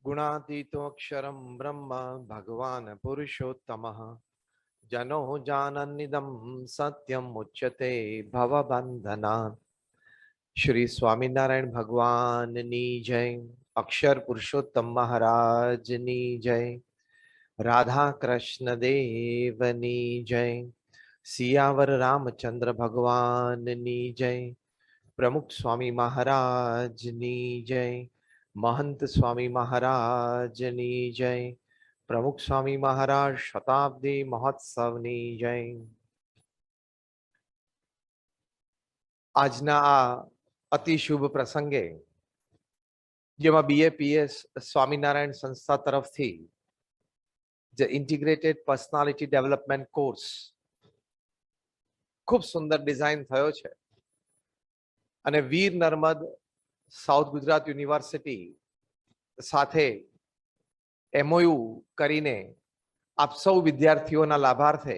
गुणातीतोऽक्षरं ब्रह्म भगवान् पुरुषोत्तमः जनो जानन्निदं सत्यम् उच्यते भवबन्धनात्। श्री स्वामीनारायण भगवाननी जय। अक्षर पुरुषोत्तम महाराजनी जय। राधा कृष्ण देवनी जय। सियावर रामचंद्र भगवाननी जय। प्रमुख स्वामी महाराजनी जय। महंत स्वामी महाराजनी जय। प्रमुख स्वामी महाराज शताब्दी महोत्सवनी जय। આજના આ અતિ શુભ પ્રસંગે જેમાં બીએપીએસ સ્વામિનારાયણ સંસ્થા તરફથી જે ઇન્ટિગ્રેટેડ પર્સનાલિટી ડેવલપમેન્ટ કોર્સ ખૂબ સુંદર ડિઝાઇન થયો છે અને વીર નર્મદ સાઉથ ગુજરાત યુનિવર્સિટી સાથે એમઓયુ કરીને આપ સૌ વિદ્યાર્થીઓના લાભાર્થે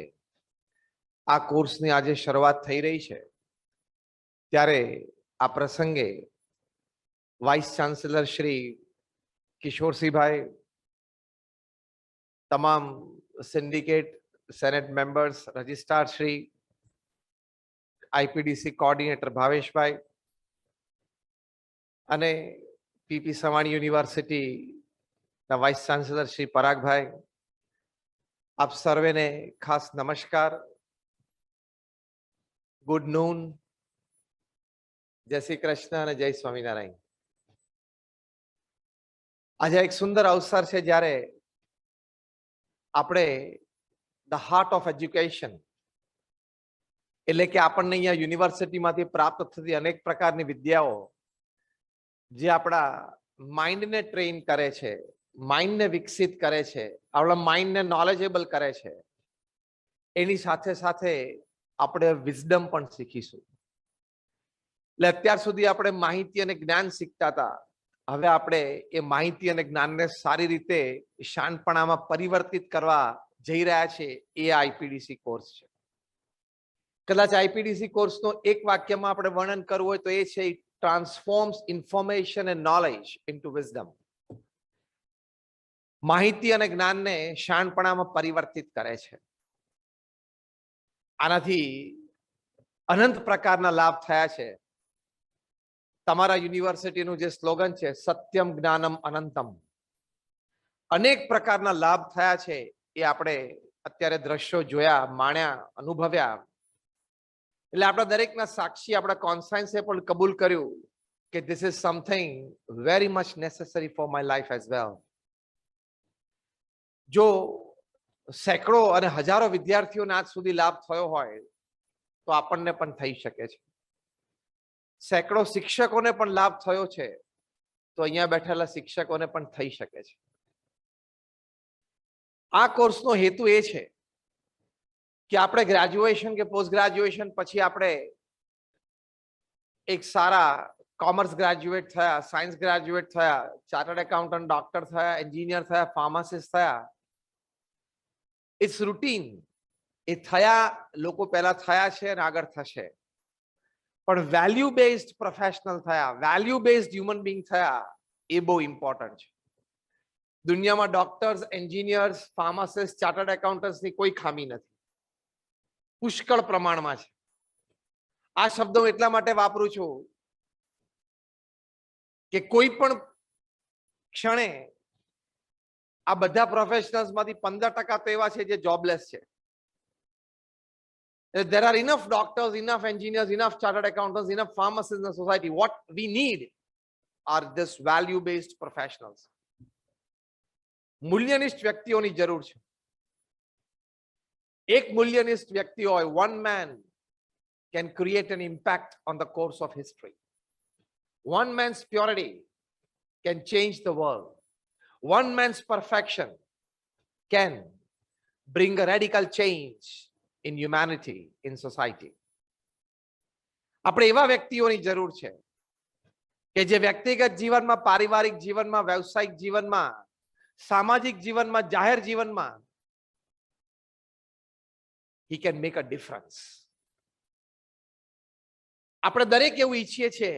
આ કોર્સની આજે શરૂઆત થઈ રહી છે ત્યારે આ પ્રસંગે વાઇસ ચાન્સેલર શ્રી કિશોરસિંહભાઈ, તમામ syndicate senate members, registrar Shri, IPDC coordinator ભાવેશભાઈ અને પીપી સવાણી યુનિવર્સિટીના વાઇસ ચાન્સેલર શ્રી પરાગભાઈ, આપ સર્વેને ખાસ નમસ્કાર, ગુડ નૂન, જય શ્રી કૃષ્ણ અને જય સ્વામિનારાયણ. આજે એક સુંદર અવસર છે જ્યારે આપણે ધ હાર્ટ ઓફ એજ્યુકેશન એટલે કે આપણને અહીંયા યુનિવર્સિટીમાંથી પ્રાપ્ત થતી અનેક પ્રકારની વિદ્યાઓ જે આપણા માઇન્ડને ટ્રેન કરે છે, માઇન્ડને વિકસિત કરે છે, આપણા માઇન્ડને નોલેજેબલ કરે છે, એની સાથે સાથે આપણે વિઝડમ પણ શીખીશું. એટલે અત્યાર સુધી આપણે માહિતી અને જ્ઞાન શીખતા હતા, હવે આપણે એ માહિતી અને જ્ઞાનને સારી રીતે શાણપણામાં પરિવર્તિત કરવા જઈ રહ્યા છે. એ આઈપીડીસી કોર્સ છે. કદાચ આઈપીડીસી કોર્સનો એક વાક્યમાં આપણે વર્ણન કરવું હોય તો એ છે transforms information and knowledge into wisdom. માહિતી અને જ્ઞાનને શાણપણામાં પરિવર્તિત કરે છે. આનાથી અનંત પ્રકારના લાભ થયા છે. તમારા યુનિવર્સિટીનું જે સ્લોગન છે સત્યમ જ્ઞાનમ અનંતમ, અનેક પ્રકારના લાભ થયા છે. એ આપણે અત્યારે દ્રશ્યો જોયા, માણ્યા, અનુભવ્યા. એટલે આપણા દરેકના સાક્ષી આપણા કોન્સાયન્સે પણ કબૂલ કર્યું કે this is something very much necessary for my life as well. જો સેંકડો અને હજારો વિદ્યાર્થીઓને આજ સુધી લાભ થયો હોય તો આપણને પણ થઈ શકે છે. સેંકડો શિક્ષકોને પણ લાભ થયો છે તો અહીંયા બેઠેલા શિક્ષકોને પણ થઈ શકે છે. આ કોર્સનો હેતુ એ છે કે આપણે ગ્રેજ્યુએશન કે પોસ્ટ ગ્રેજ્યુએશન પછી આપણે એક સારા કોમર્સ ગ્રેજ્યુએટ થયા, સાયન્સ ગ્રેજ્યુએટ થયા, ચાર્ટર્ડ એકાઉન્ટન્ટ, ડોક્ટર થયા, એન્જિનિયર થયા, ફાર્માસિસ્ટ થયા. It's routine. એ થયા, લોકો પહેલા થયા છે અને આગળ થશે. પણ વેલ્યુ બેઝડ પ્રોફેશનલ થયા, વેલ્યુ બેઝડ હ્યુમન બીંગ થયા, એ બહુ ઇમ્પોર્ટન્ટ છે. દુનિયામાં ડોક્ટર્સ, એન્જિનિયર્સ, ફાર્માસિસ્ટ, ચાર્ટર્ડ એકાઉન્ટન્ટ્સની કોઈ ખામી નથી, પુષ્કળ પ્રમાણમાં છે. આ શબ્દો એટલા માટે વાપરું છું કે કોઈ પણ ક્ષણે આ બધા પ્રોફેશનલ્સમાંથી 15% તો એવા છે જે જોબલેસ છે. There are enough doctors, enough engineers, enough chartered accountants, enough pharmacists in the society. What we need are this value-based professionals. મૂલ્યનિષ્ઠ વ્યક્તિઓની જરૂર છે. એક મૂલ્યનિષ્ઠ વ્યક્તિ હોય, one man can create an impact on the course of history. One man's purity can change the world. One man's perfection can bring a radical change in humanity, in society. આપણે એવા વ્યક્તિઓની જરૂર છે કે જે વ્યક્તિગત જીવનમાં, પારિવારિક જીવનમાં, વ્યવસાયિક જીવનમાં, સામાજિક જીવનમાં, જાહેર જીવનમાં he can make a difference. આપણે દરેક એવું ઈચ્છીએ છીએ.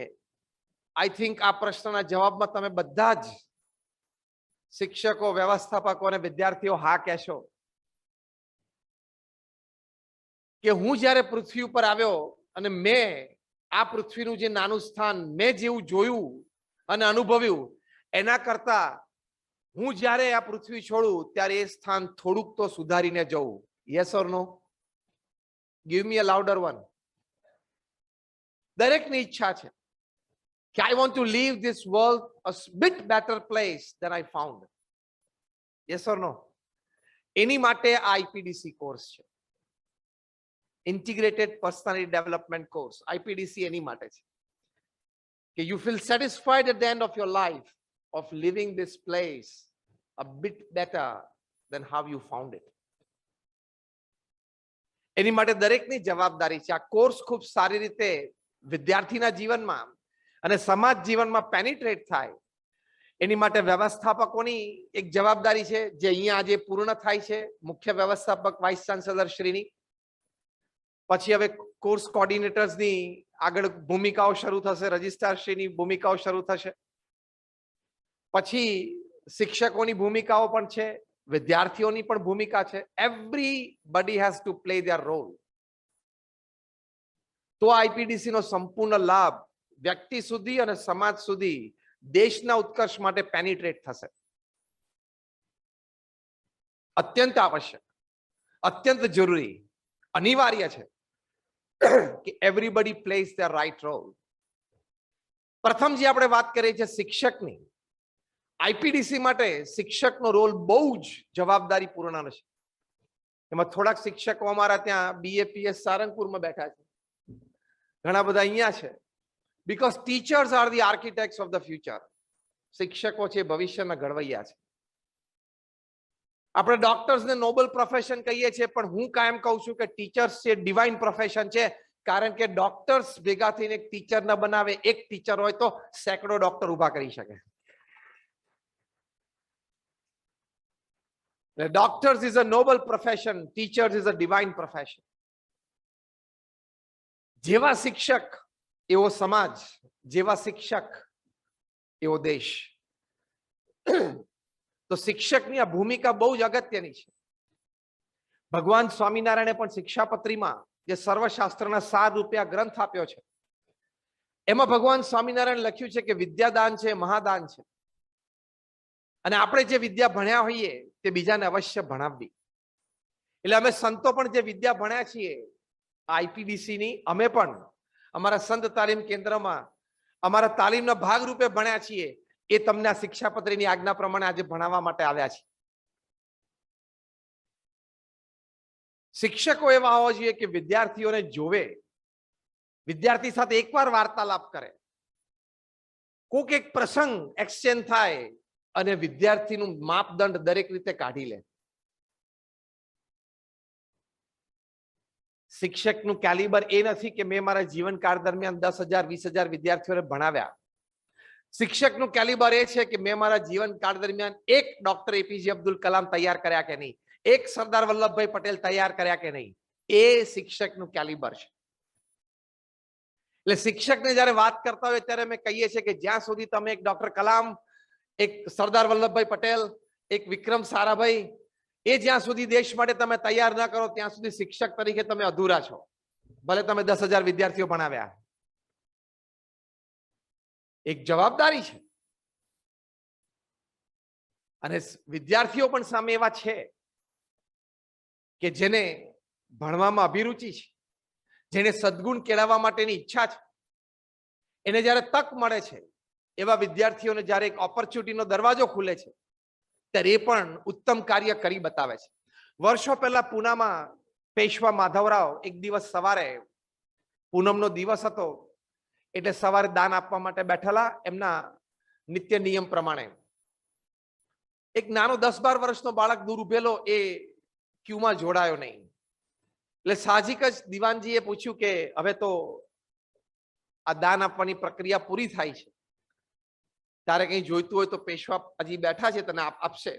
આઈ થિંક આ પ્રશ્નના જવાબમાં તમે બધા જ શિક્ષકો, વ્યવસ્થાપકો અને વિદ્યાર્થીઓ હા કહેશો કે હું જ્યારે પૃથ્વી ઉપર આવ્યો અને મેં આ પૃથ્વીનું જે નાનું સ્થાન મેં જેવું જોયું અને અનુભવ્યું એના કરતા હું જ્યારે આ પૃથ્વી છોડું ત્યારે એ સ્થાન થોડુંક તો સુધારીને જવું. Yes or no? Give me a louder one. દરેકની ઈચ્છા છે કે I want to leave this world a bit better place than I found. Yes or no? એની માટે આ આઈપીડીસી કોર્સ છે, integrated personality development course. IPDC એની માટે છે કે you feel satisfied at the end of your life of living this place a bit better than how you found it. એની માટે દરેકની જવાબદારી છે. આ કોર્સ ખૂબ સારી રીતે વિદ્યાર્થીના જીવનમાં અને સમાજ જીવનમાં પેનિટ્રેટ થાય એની માટે વ્યવસ્થાપકોની એક જવાબદારી છે જે અહીંયા આજે પૂર્ણ થાય છે, મુખ્ય વ્યવસ્થાપક વાઇસ ચાન્સેલર શ્રીની. પછી હવે કોર્સ કોઓર્ડિનેટર્સની આગળ ભૂમિકાઓ શરૂ થશે, રજિસ્ટ્રાર શ્રીની ભૂમિકાઓ શરૂ થશે. પછી શિક્ષકોની ભૂમિકાઓ પણ છે, વિદ્યાર્થીઓની પણ ભૂમિકા છે. Everybody has to play their role. તો આઈપીડીસી નો સંપૂર્ણ લાભ વ્યક્તિ સુધી અને સમાજ સુધી દેશના ઉત્કર્ષ માટે પેનિટ્રેટ થશે. અત્યંત આવશ્યક, અત્યંત જરૂરી, અનિવાર્ય છે કે everybody places their right role. પ્રથમ જે આપણે વાત કરીએ છીએ શિક્ષકની, આઈપીડીસી માટે શિક્ષકનો રોલ બહુ જ જવાબદારીપૂર્ણ છે. એમાં થોડાક શિક્ષકો અમારા ત્યાં બીએપીએસ સારંગપુરમાં બેઠા છે, ઘણા બધા અહીંયા છે. Because teachers are the architects of the future. શિક્ષકો છે ભવિષ્યના ઘડવૈયા છે. આપણે ડોક્ટર્સને નોબલ પ્રોફેશન કહીએ છીએ, પણ હું કાયમ કહું છું કે ટીચર્સ છે ડિવાઇન પ્રોફેશન છે. કારણ કે ડોક્ટર્સ ભેગા થઈને એક ટીચર ન બનાવે. એક ટીચર હોય તો સેંકડો ડોક્ટર ઉભા કરી શકે. Doctors is a noble profession, teachers is a divine profession. જેવા શિક્ષક એવો સમાજ, જેવા શિક્ષક એવો દેશ. તો શિક્ષકની આ ભૂમિકા બહુ જ અગત્યની છે. ભગવાન સ્વામિનારાયણે પણ શિક્ષાપત્રીમાં જે સર્વશાસ્ત્રના સાર રૂપે આ ગ્રંથ આપ્યો છે, એમાં ભગવાન સ્વામિનારાયણ લખ્યું છે કે વિદ્યાદાન છે મહાદાન છે. અને આપણે જે વિદ્યા ભણ્યા હોઈએ તે બીજાને અવશ્ય ભણાવવી. એટલે અમે સંતો પણ જે વિદ્યા ભણ્યા છીએ આઈપીડીસી ની, અમે પણ અમારા સંત તાલીમ કેન્દ્રમાં અમારા તાલીમના ભાગરૂપે ભણ્યા છીએ. એ તમને આ શિક્ષાપત્રીની આજ્ઞા પ્રમાણે આજે ભણાવવા માટે આવ્યા છે. શિક્ષકો એવા હોવા જોઈએ કે વિદ્યાર્થીઓને જોવે, વિદ્યાર્થી સાથે એકવાર વાર્તાલાપ કરે, કોઈક એક પ્રસંગ એક્સચેન્જ થાય અને વિદ્યાર્થીનું માપદંડ દરેક રીતે કાઢી લે. શિક્ષકનું કેલિબર એ નથી કે મેં મારા જીવનકાળ દરમિયાન 10,000 20,000 વિદ્યાર્થીઓને ભણાવ્યા. શિક્ષકનું કેલિબર એ છે કે મેં મારા જીવનકાળ દરમિયાન એક ડોક્ટર એપીજે અબ્દુલ કલામ તૈયાર કર્યા કે નહીં, એક સરદાર વલ્લભભાઈ પટેલ તૈયાર કર્યા કે નહીં. એ શિક્ષકનું કેલિબર છે. એટલે શિક્ષકને જ્યારે વાત કરતા હોય ત્યારે અમે કહીએ છીએ કે જ્યાં સુધી તમે એક ડોક્ટર કલામ, એક સરદાર વલ્લભભાઈ પટેલ, એક વિક્રમ સારાભાઈ, એ જ્યાં સુધી દેશ માટે તમે તૈયાર ના કરો ત્યાં સુધી શિક્ષક તરીકે તમે અધૂરા છો. ભલે તમે 10,000 વિદ્યાર્થીઓ ભણાવ્યા. એક જવાબદારી છે. અને વિદ્યાર્થીઓ પણ સામે એવા છે કે જેને ભણવામાં અભિરુચિ છે, જેને સદગુણ કેળવવા માટેની ઈચ્છા છે. એને જ્યારે તક મળે છે, એવા વિદ્યાર્થીઓને જ્યારે એક ઓપોર્ચ્યુનિટીનો દરવાજો ખુલે છે ત્યારે એ પણ ઉત્તમ કાર્ય કરી બતાવે છે. વર્ષો પહેલા પૂનામાં પેશવા માધવરાવ એક દિવસ સવારે, પૂનમનો દિવસ હતો એટલે સવારે દાન આપવા માટે બેઠેલા. એમના નિત્ય નિયમ પ્રમાણે એક નાનો 10-12 વર્ષનો બાળક દૂર ઉભેલો, એ ક્યુમાં જોડાયો નહીં. એટલે સાહજિક જ દિવાનજીએ પૂછ્યું કે હવે તો આ દાન આપવાની પ્રક્રિયા પૂરી થાય છે, તારે કઈ જોઈતું હોય તો પેશવા હજી બેઠા છે, તને આપશે.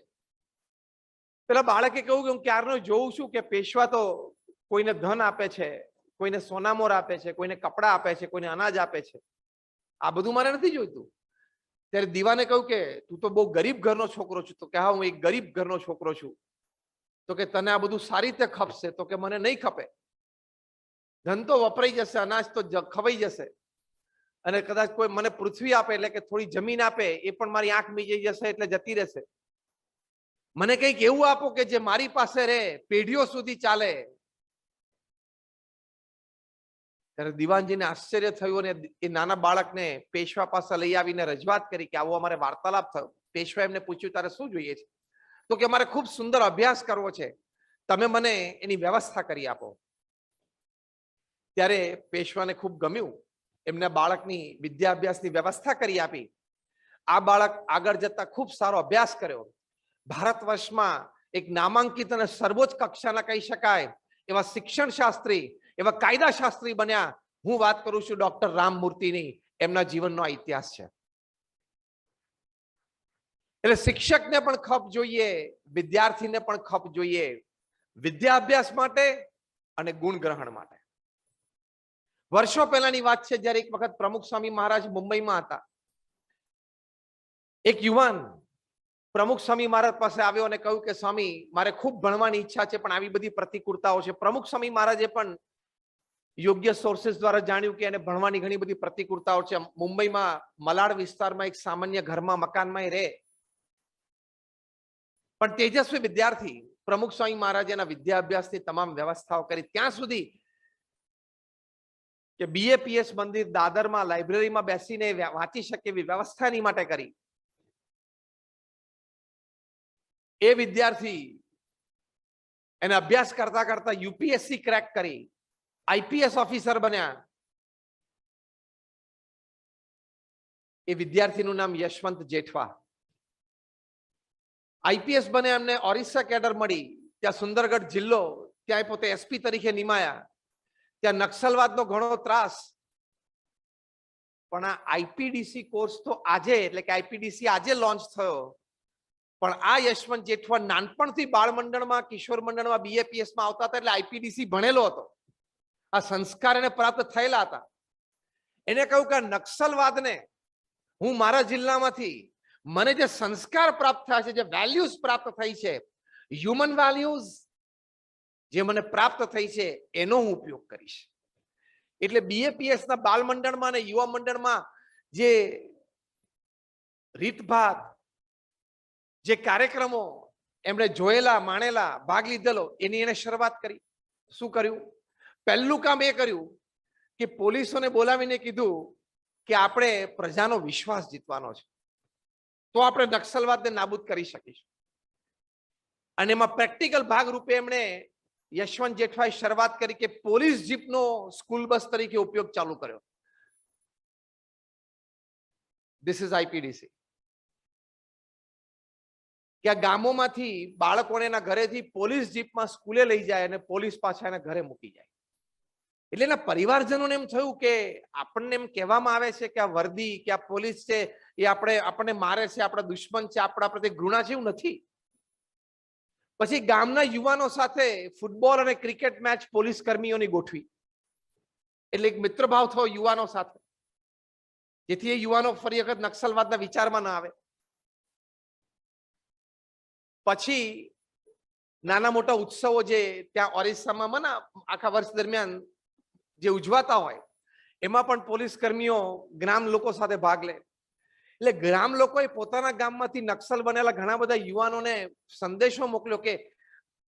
પેલા બાળકે કહ્યું કે હું ક્યારનો જોઉં છું કે પેશવા તો કોઈને ધન આપે છે, કોઈને સોનામોર આપે છે, કોઈને કપડા આપે છે, કોઈને અનાજ આપે છે. આ બધું મારે નથી જોઈતું. ત્યારે દીવાને કહ્યું કે તું તો બહુ ગરીબ ઘરનો છોકરો છું. તો કે હા, હું એક ગરીબ ઘરનો છોકરો છું. તો કે તને આ બધું સારી રીતે ખપશે? તો કે મને નહીં ખપે. ધન તો વપરાઈ જશે, અનાજ તો ખવાઈ જશે, અને કદાચ કોઈ મને પૃથ્વી આપે એટલે કે થોડી જમીન આપે, એ પણ મારી આંખ મીજાઈ જશે એટલે જતી રહેશે. મને કંઈક એવું આપો કે જે મારી પાસે રહે, પેઢીઓ સુધી ચાલે. ત્યારે દીવાનજીને આશ્ચર્ય થયું અને એ નાના બાળકને પેશવા પાસે લઈ આવીને રજૂઆત કરી કે આવો અમારે વાર્તાલાપ થયો. પેશવા એમને પૂછ્યું, તારે શું જોઈએ છે? તો કે અમારે ખૂબ સુંદર અભ્યાસ કરવો છે, તમે મને એની વ્યવસ્થા કરી આપો. ત્યારે પેશવાને ખૂબ ગમ્યું, એમના બાળકની વિદ્યાભ્યાસની વ્યવસ્થા કરી આપી. આ બાળક આગળ જતા ખૂબ સારો અભ્યાસ કર્યો. ભારત વર્ષમાં એક નામાંકિત અને સર્વોચ્ચ કક્ષાના કહી શકાય એવા શિક્ષણ શાસ્ત્રી, એવા કાયદા શાસ્ત્રી બન્યા. હું વાત કરું છું ડોક્ટર રામમૂર્તિની. એમના જીવનનો આ ઇતિહાસ છે. એટલે શિક્ષકને પણ ખપ જોઈએ, વિદ્યાર્થીને પણ ખપ જોઈએ, વિદ્યાભ્યાસ માટે અને ગુણ ગ્રહણ માટે. વર્ષો પહેલાની વાત છે, જ્યારે એક વખત પ્રમુખ સ્વામી મહારાજ મુંબઈમાં હતા. એક યુવાન પ્રમુખ સ્વામી મહારાજ પાસે આવ્યો અને કહ્યું કે સ્વામી, મારે ખૂબ ભણવાની ઈચ્છા છે, પણ આવી બધી પ્રતિકૂળતાઓ છે. પ્રમુખ સ્વામી મહારાજે પણ યોગ્ય સોર્सेस દ્વારા જાણ્યું કે એને ભણવાની ઘણી બધી પ્રતિકૂળતાઓ છે. મુંબઈમાં મલાડ વિસ્તારમાં એક સામાન્ય ઘરમાં, મકાનમાં રહે, પણ તેજસ્વી વિદ્યાર્થી. પ્રમુખ સ્વામી મહારાજે એના વિદ્યાભ્યાસની તમામ વ્યવસ્થાઓ કરી. ત્યાં સુધી કે બીએપીએસ મંદિર દાદરમાં લાઇબ્રેરીમાં બેસીને વાંચી શકે એવી વ્યવસ્થા એની માટે કરી. એ વિદ્યાર્થી એને અભ્યાસ કરતા કરતા યુપીએસસી ક્રેક કરી, આઈપીએસ ઓફિસર બન્યા. એ વિદ્યાર્થીનું નામ યશવંત જેઠવા. આઈપીએસ બને, એમને ઓરિસ્સા કેડર મળી. ત્યાં સુંદરગઢ જિલ્લો, ત્યાં પોતે એસપી તરીકે નિમાયા. ત્યાં નક્સલવાદનો ઘણો ત્રાસ. પણ આ આઈપીડીસી કોર્સ તો આજે, એટલે કે આઈપીડીસી આજે લોન્ચ થયો, પણ આ યશવંત જેઠવા નાનપણથી બાળ મંડળમાં, કિશોર મંડળમાં, બીએપીએસમાં આવતા હતા, એટલે આઈપીડીસી ભણેલો હતો. આ સંસ્કાર એને પ્રાપ્ત થયેલા હતા. એને કહ્યું કે નક્સલવાદને હું મારા જિલ્લામાંથી, મને જે સંસ્કાર પ્રાપ્ત થયા છે, જે વેલ્યુઝ પ્રાપ્ત થઈ છે, હ્યુમન વેલ્યુઝ જે મને પ્રાપ્ત થઈ છે, એનો હું ઉપયોગ કરીશ. એટલે બીએપીએસ ના બાલ મંડળમાં અને યુવા મંડળમાં જે રીતભાત, જે કાર્યક્રમો એમણે જોયેલા, માણેલા, ભાગ લીધેલો, એની એને શરૂઆત કરી. શું કર્યું? પહેલું કામ એ કર્યું કે પોલીસોને બોલાવીને કીધું કે આપણે પ્રજાનો વિશ્વાસ જીતવાનો છે, તો આપણે નક્સલવાદને નાબૂદ કરી શકીશું. અને એમાં પ્રેક્ટિકલ ભાગ રૂપે એમણે યશવંત જેઠવાએ શરૂઆત કરી કે પોલીસ જીપનો સ્કૂલ બસ તરીકે ઉપયોગ ચાલુ કર્યો. This is IPDC. કે આ ગામોમાંથી બાળકોને એના ઘરેથી પોલીસ જીપમાં સ્કૂલે લઈ જાય અને પોલીસ પાછા એના ઘરે મૂકી જાય. એટલે એના પરિવારજનોને એમ થયું કે આપણને એમ કહેવામાં આવે છે કે આ વર્દી, કે આ પોલીસ છે, એ આપણને મારે છે, આપણા દુશ્મન છે, આપણા પ્રત્યે ઘૃણા છે, એવું નથી. પછી ગામના યુવાનો સાથે ફૂટબોલ અને ક્રિકેટ મેચ પોલીસ કર્મીઓની ગોઠવી. એટલે એક મિત્રભાવ થયો યુવાનો સાથે, જેથી એ યુવાનો ફરી વખત નક્સલવાદના વિચારમાં ના આવે. પછી નાના મોટા ઉત્સવો જે ત્યાં ઓરિસ્સામાં આખા વર્ષ દરમિયાન જે ઉજવાતા હોય, એમાં પણ પોલીસ કર્મીઓ ગ્રામ લોકો સાથે ભાગ લે. એટલે ગ્રામ લોકોએ પોતાના ગામમાંથી નક્સલ બનેલા ઘણા બધા યુવાનોને સંદેશો મોકલ્યો કે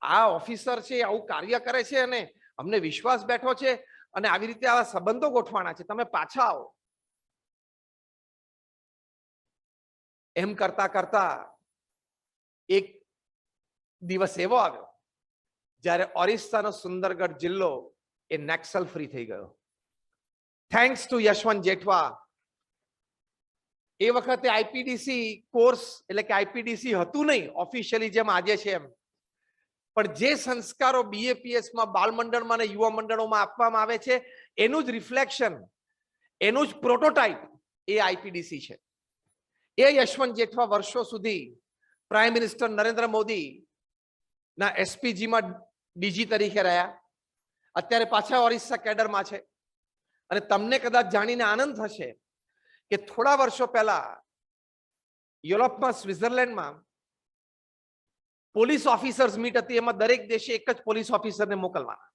આ ઓફિસર છે, આવું કાર્ય કરે છે, અને અમને વિશ્વાસ બેઠો છે, અને આવી રીતે આવા સંબંધો ગોઠવાના છે, તમે પાછા આવો. એમ કરતા કરતા એક દિવસ એવો આવ્યો જ્યારે ઓરિસ્સાનો સુંદરગઢ જિલ્લો એ નક્સલ ફ્રી થઈ ગયો, થેન્ક્સ ટુ યશવંત જેઠવા. એ વખતે આઈપીડીસી કોર્સ, એટલે કે આઈપીડીસી હતું નહીં ઓફિશિયલી જેમ આજે છે એમ, પણ જે સંસ્કારો બીએપીએસમાં, બાળ મંડળમાં અને યુવા મંડળોમાં આપવામાં આવે છે, એનું જ રિફ્લેક્શન, એનું જ પ્રોટોટાઇપ એ આઈપીડીસી છે. એ યશવંત જેઠવા વર્ષો સુધી પ્રાઇમ મિનિસ્ટર નરેન્દ્ર મોદી ના એસપીજીમાં ડીજી તરીકે રહ્યા. અત્યારે પાછા ઓરિસ્સા કેડરમાં છે. અને તમને કદાચ જાણીને આનંદ થશે કે થોડા વર્ષો પહેલા યુરોપમાં સ્વિટ્ઝરલેન્ડમાં પોલીસ ઓફિસર્સ મીટ હતી, એમાં દરેક દેશે એક જ પોલીસ ઓફિસરને મોકલવાના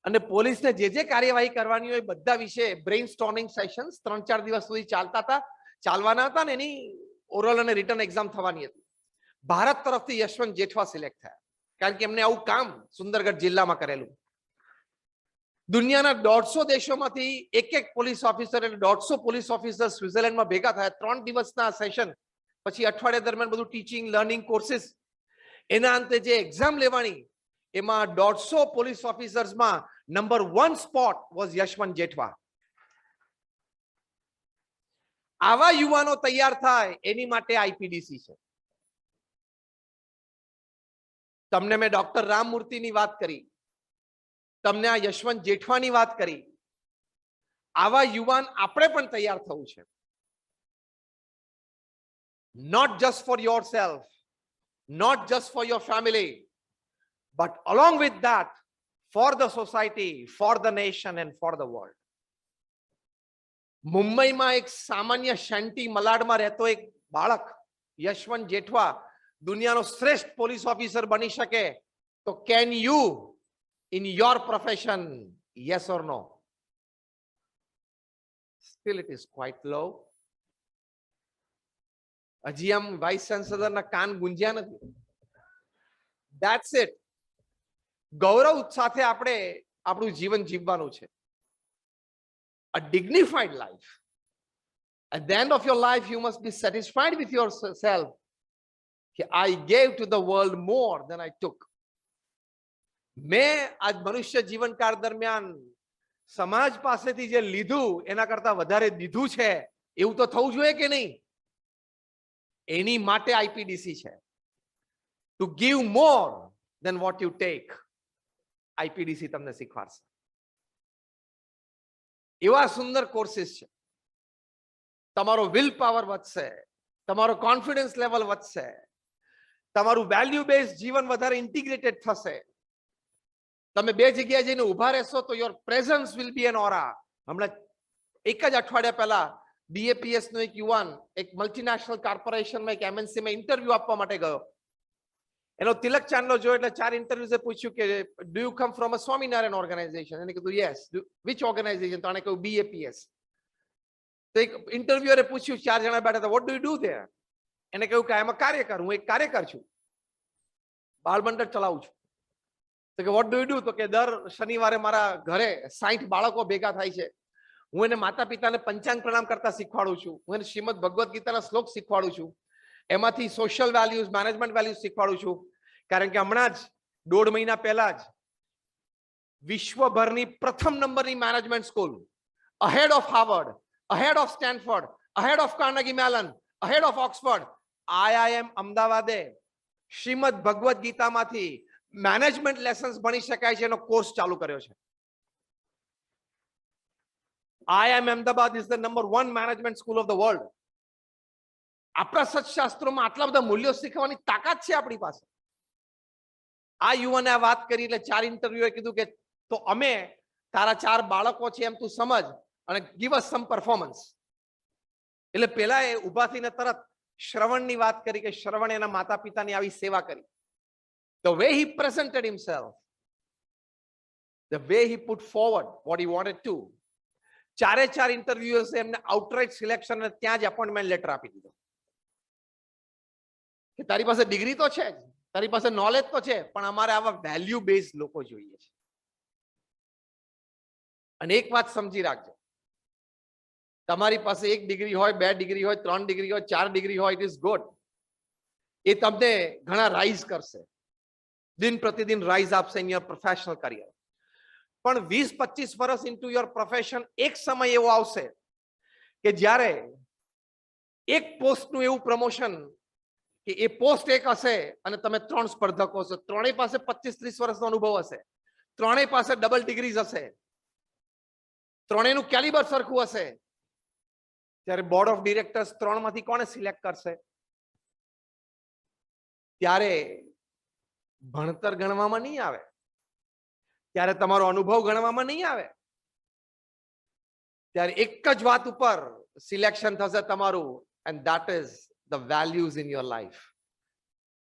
અને પોલીસને જે કાર્યવાહી કરવાની હોય બધા વિશે બ્રેઇન સ્ટોર્મિંગ સેશન્સ 3-4 દિવસ સુધી ચાલવાના હતા ને એની ઓરલ અને રિટન એક્ઝામ થવાની હતી. ભારત તરફથી યશવંત જેઠવા સિલેક્ટ થયા કારણ કે એમને આવું કામ સુંદરગઢ જિલ્લામાં કરેલું. દુનિયાના 150 દેશોમાંથી એક પોલીસ ઓફિસર એટલે 150 પોલીસ ઓફિસર સ્વિટ્ઝરલેન્ડમાં ભેગા થયા. 3 દિવસના સેશન પછી અઠવાડિયા દરમિયાન બધું ટીચિંગ લર્નિંગ કોર્સિસ, એના અંતે જે એક્ઝામ લેવાની એમાં 150 પોલીસ ઓફિસર્સમાં number 1 spot was Yashwant Jethwa. આવા યુવાનો તૈયાર થાય એની માટે આઈપીડીસી છે. તમને મેં ડોક્ટર રામમૂર્તિની વાત કરી, તમને આ યશવંત જેઠવાની વાત કરી. આવા યુવાન આપણે પણ તૈયાર થવું છે. Not just for yourself, not just for your family, but along with that, for the society, for the nation and for the world. મુંબઈમાં એક સામાન્ય શાંતિ મલાડમાં રહેતો એક બાળક યશવંત જેઠવા દુનિયાનો શ્રેષ્ઠ પોલીસ ઓફિસર બની શકે તો can you in your profession, yes or no? Still it is quite low. હજી આમ વાઇસ ચાન્સેલરના કાન ગુંજ્યા નથી. That's it. ગૌરવ સાથે આપણે આપણું જીવન જીવવાનું છે. A dignified life. At the end of your life, you must be satisfied with yourself. I gave to the world more than I took. મેં આજ મનુષ્ય જીવનકાળ દરમિયાન સમાજ પાસેથી જે લીધું એના કરતા વધારે દીધું છે એવું તો થવું જોઈએ કે નહીં? એની માટે આઈપીડીસી છે. To give more than what you take. IPDC તમને શીખવાડશે. એવા સુંદર કોર્સિસ છે. તમારો વિલ પાવર વધશે, તમારો કોન્ફિડન્સ લેવલ વધશે, તમારું વેલ્યુ બેઝ જીવન વધારે ઇન્ટિગ્રેટેડ થશે. તમે બે જગ્યાએ જઈને ઉભા રહેશો તો your presence will be an aura. હમણાં એક જ અઠવાડિયા પહેલા બીએપીએસ નો એક યુવાન એક મલ્ટીનેશનલ કોર્પોરેશનમાં એક એમએનસીમાં ઇન્ટરવ્યુ આપવા માટે ગયો. એનો તિલક ચાંદલો જોયો એટલે 4 ઇન્ટરવ્યુઝે પૂછ્યું કે do you come from a Swaminarayan organisation? એને કીધું યસ. Which organisation? તો આને કહ્યું બીએપીએસ. તો એક ઇન્ટરવ્યુઅરે પૂછ્યું, 4 જણા બેઠા હતા, what do you do there? એને કહ્યું કે એમાં કાર્યકર, હું એક કાર્યકર છું, બાળમંડળ ચલાવું છું. તો કે વોટ ડુ યુ ડુ? તો કે દર શનિવારે મારા ઘરે 60 બાળકો ભેગા થાય છે. હું એને માતા પિતાને પંચાંગ પ્રણામ કરતા શીખવાડું છું. હું એને શ્રીમદ ભગવદ્ ગીતાના શ્લોક શીખવાડું છું. એમાંથી સોશિયલ વેલ્યુઝ, મેનેજમેન્ટ વેલ્યુઝ શીખવાડું છું. કારણ કે હમણાં જ 1.5 મહિના પહેલા જ વિશ્વભરની પ્રથમ નંબરની management school, ahead of Harvard, ahead of Stanford, ahead of Carnegie Mellon, ahead of Oxford, IIM અમદાવાદે શ્રીમદ ભગવદ્ ગીતામાંથી મેનેજમેન્ટ લેસન્સ ભણી શકાય છે એનો કોર્સ ચાલુ કર્યો છે. IIM Ahmedabad is the number 1 management school of the world. આપણા સત્શાસ્ત્રોમાં આટલા બધા મૂલ્યો શીખવાની તાકાત છે આપણી પાસે. આ યુવાને આ વાત કરી એટલે 4 ઇન્ટરવ્યુએ કીધું કે તો અમે તારા 4 બાળકો છે એમ તું સમજ અને ગીવ અસ સમ પરફોર્મન્સ. એટલે પેલા એ ઊભા થઈને તરત શ્રવણની વાત કરી કે શ્રવણ એના માતા પિતાની આવી સેવા કરી. The way he presented himself, the way he put forward what he wanted to. 4 ઇન્ટરવ્યુઅર્સ એમને આઉટરાઇટ સિલેક્શન અને ત્યાં જ એપોઇન્ટમેન્ટ લેટર આપી દીધો કે તારી પાસે ડિગ્રી તો છે જ, તારી પાસે નોલેજ તો છે, પણ અમારે આવા વેલ્યુ બેઝ લોકો જોઈએ છે. અને એક વાત સમજી રાખજો, તમારી પાસે 1 ડિગ્રી હોય, 2 ડિગ્રી હોય, 3 ડિગ્રી હોય, 4 ડિગ્રી હોય, ઇટ ઇઝ ગુડ. એ તમને ઘણા રાઇઝ કરશે, દિન પ્રતિદિન રાઇઝ આપશે ઇન યોર પ્રોફેશનલ કરિયર. પણ 20-25 વર્ષ ઇન્ટુ યોર પ્રોફેશન એક સમય એવો આવશે કે જ્યારે એક પોસ્ટનું એવું પ્રમોશન કે એ પોસ્ટ એક હશે અને તમે 3 સ્પર્ધકો હશો, ત્રણેય પાસે 25-30 વર્ષનો અનુભવ હશે, ત્રણેય પાસે ડબલ ડિગ્રીઝ હશે, ત્રણેયનું કેલિબર સરખું હશે. ત્યારે બોર્ડ ઓફ ડિરેક્ટર્સ 3 માંથી કોને સિલેક્ટ કરશે? ત્યારે ભણતર ગણવામાં નહીં આવે, ત્યારે તમારો અનુભવ ગણવામાં નહીં આવે. ત્યારે એક જ વાત ઉપર સિલેક્શન થશે તમારું, and that is the values in your life.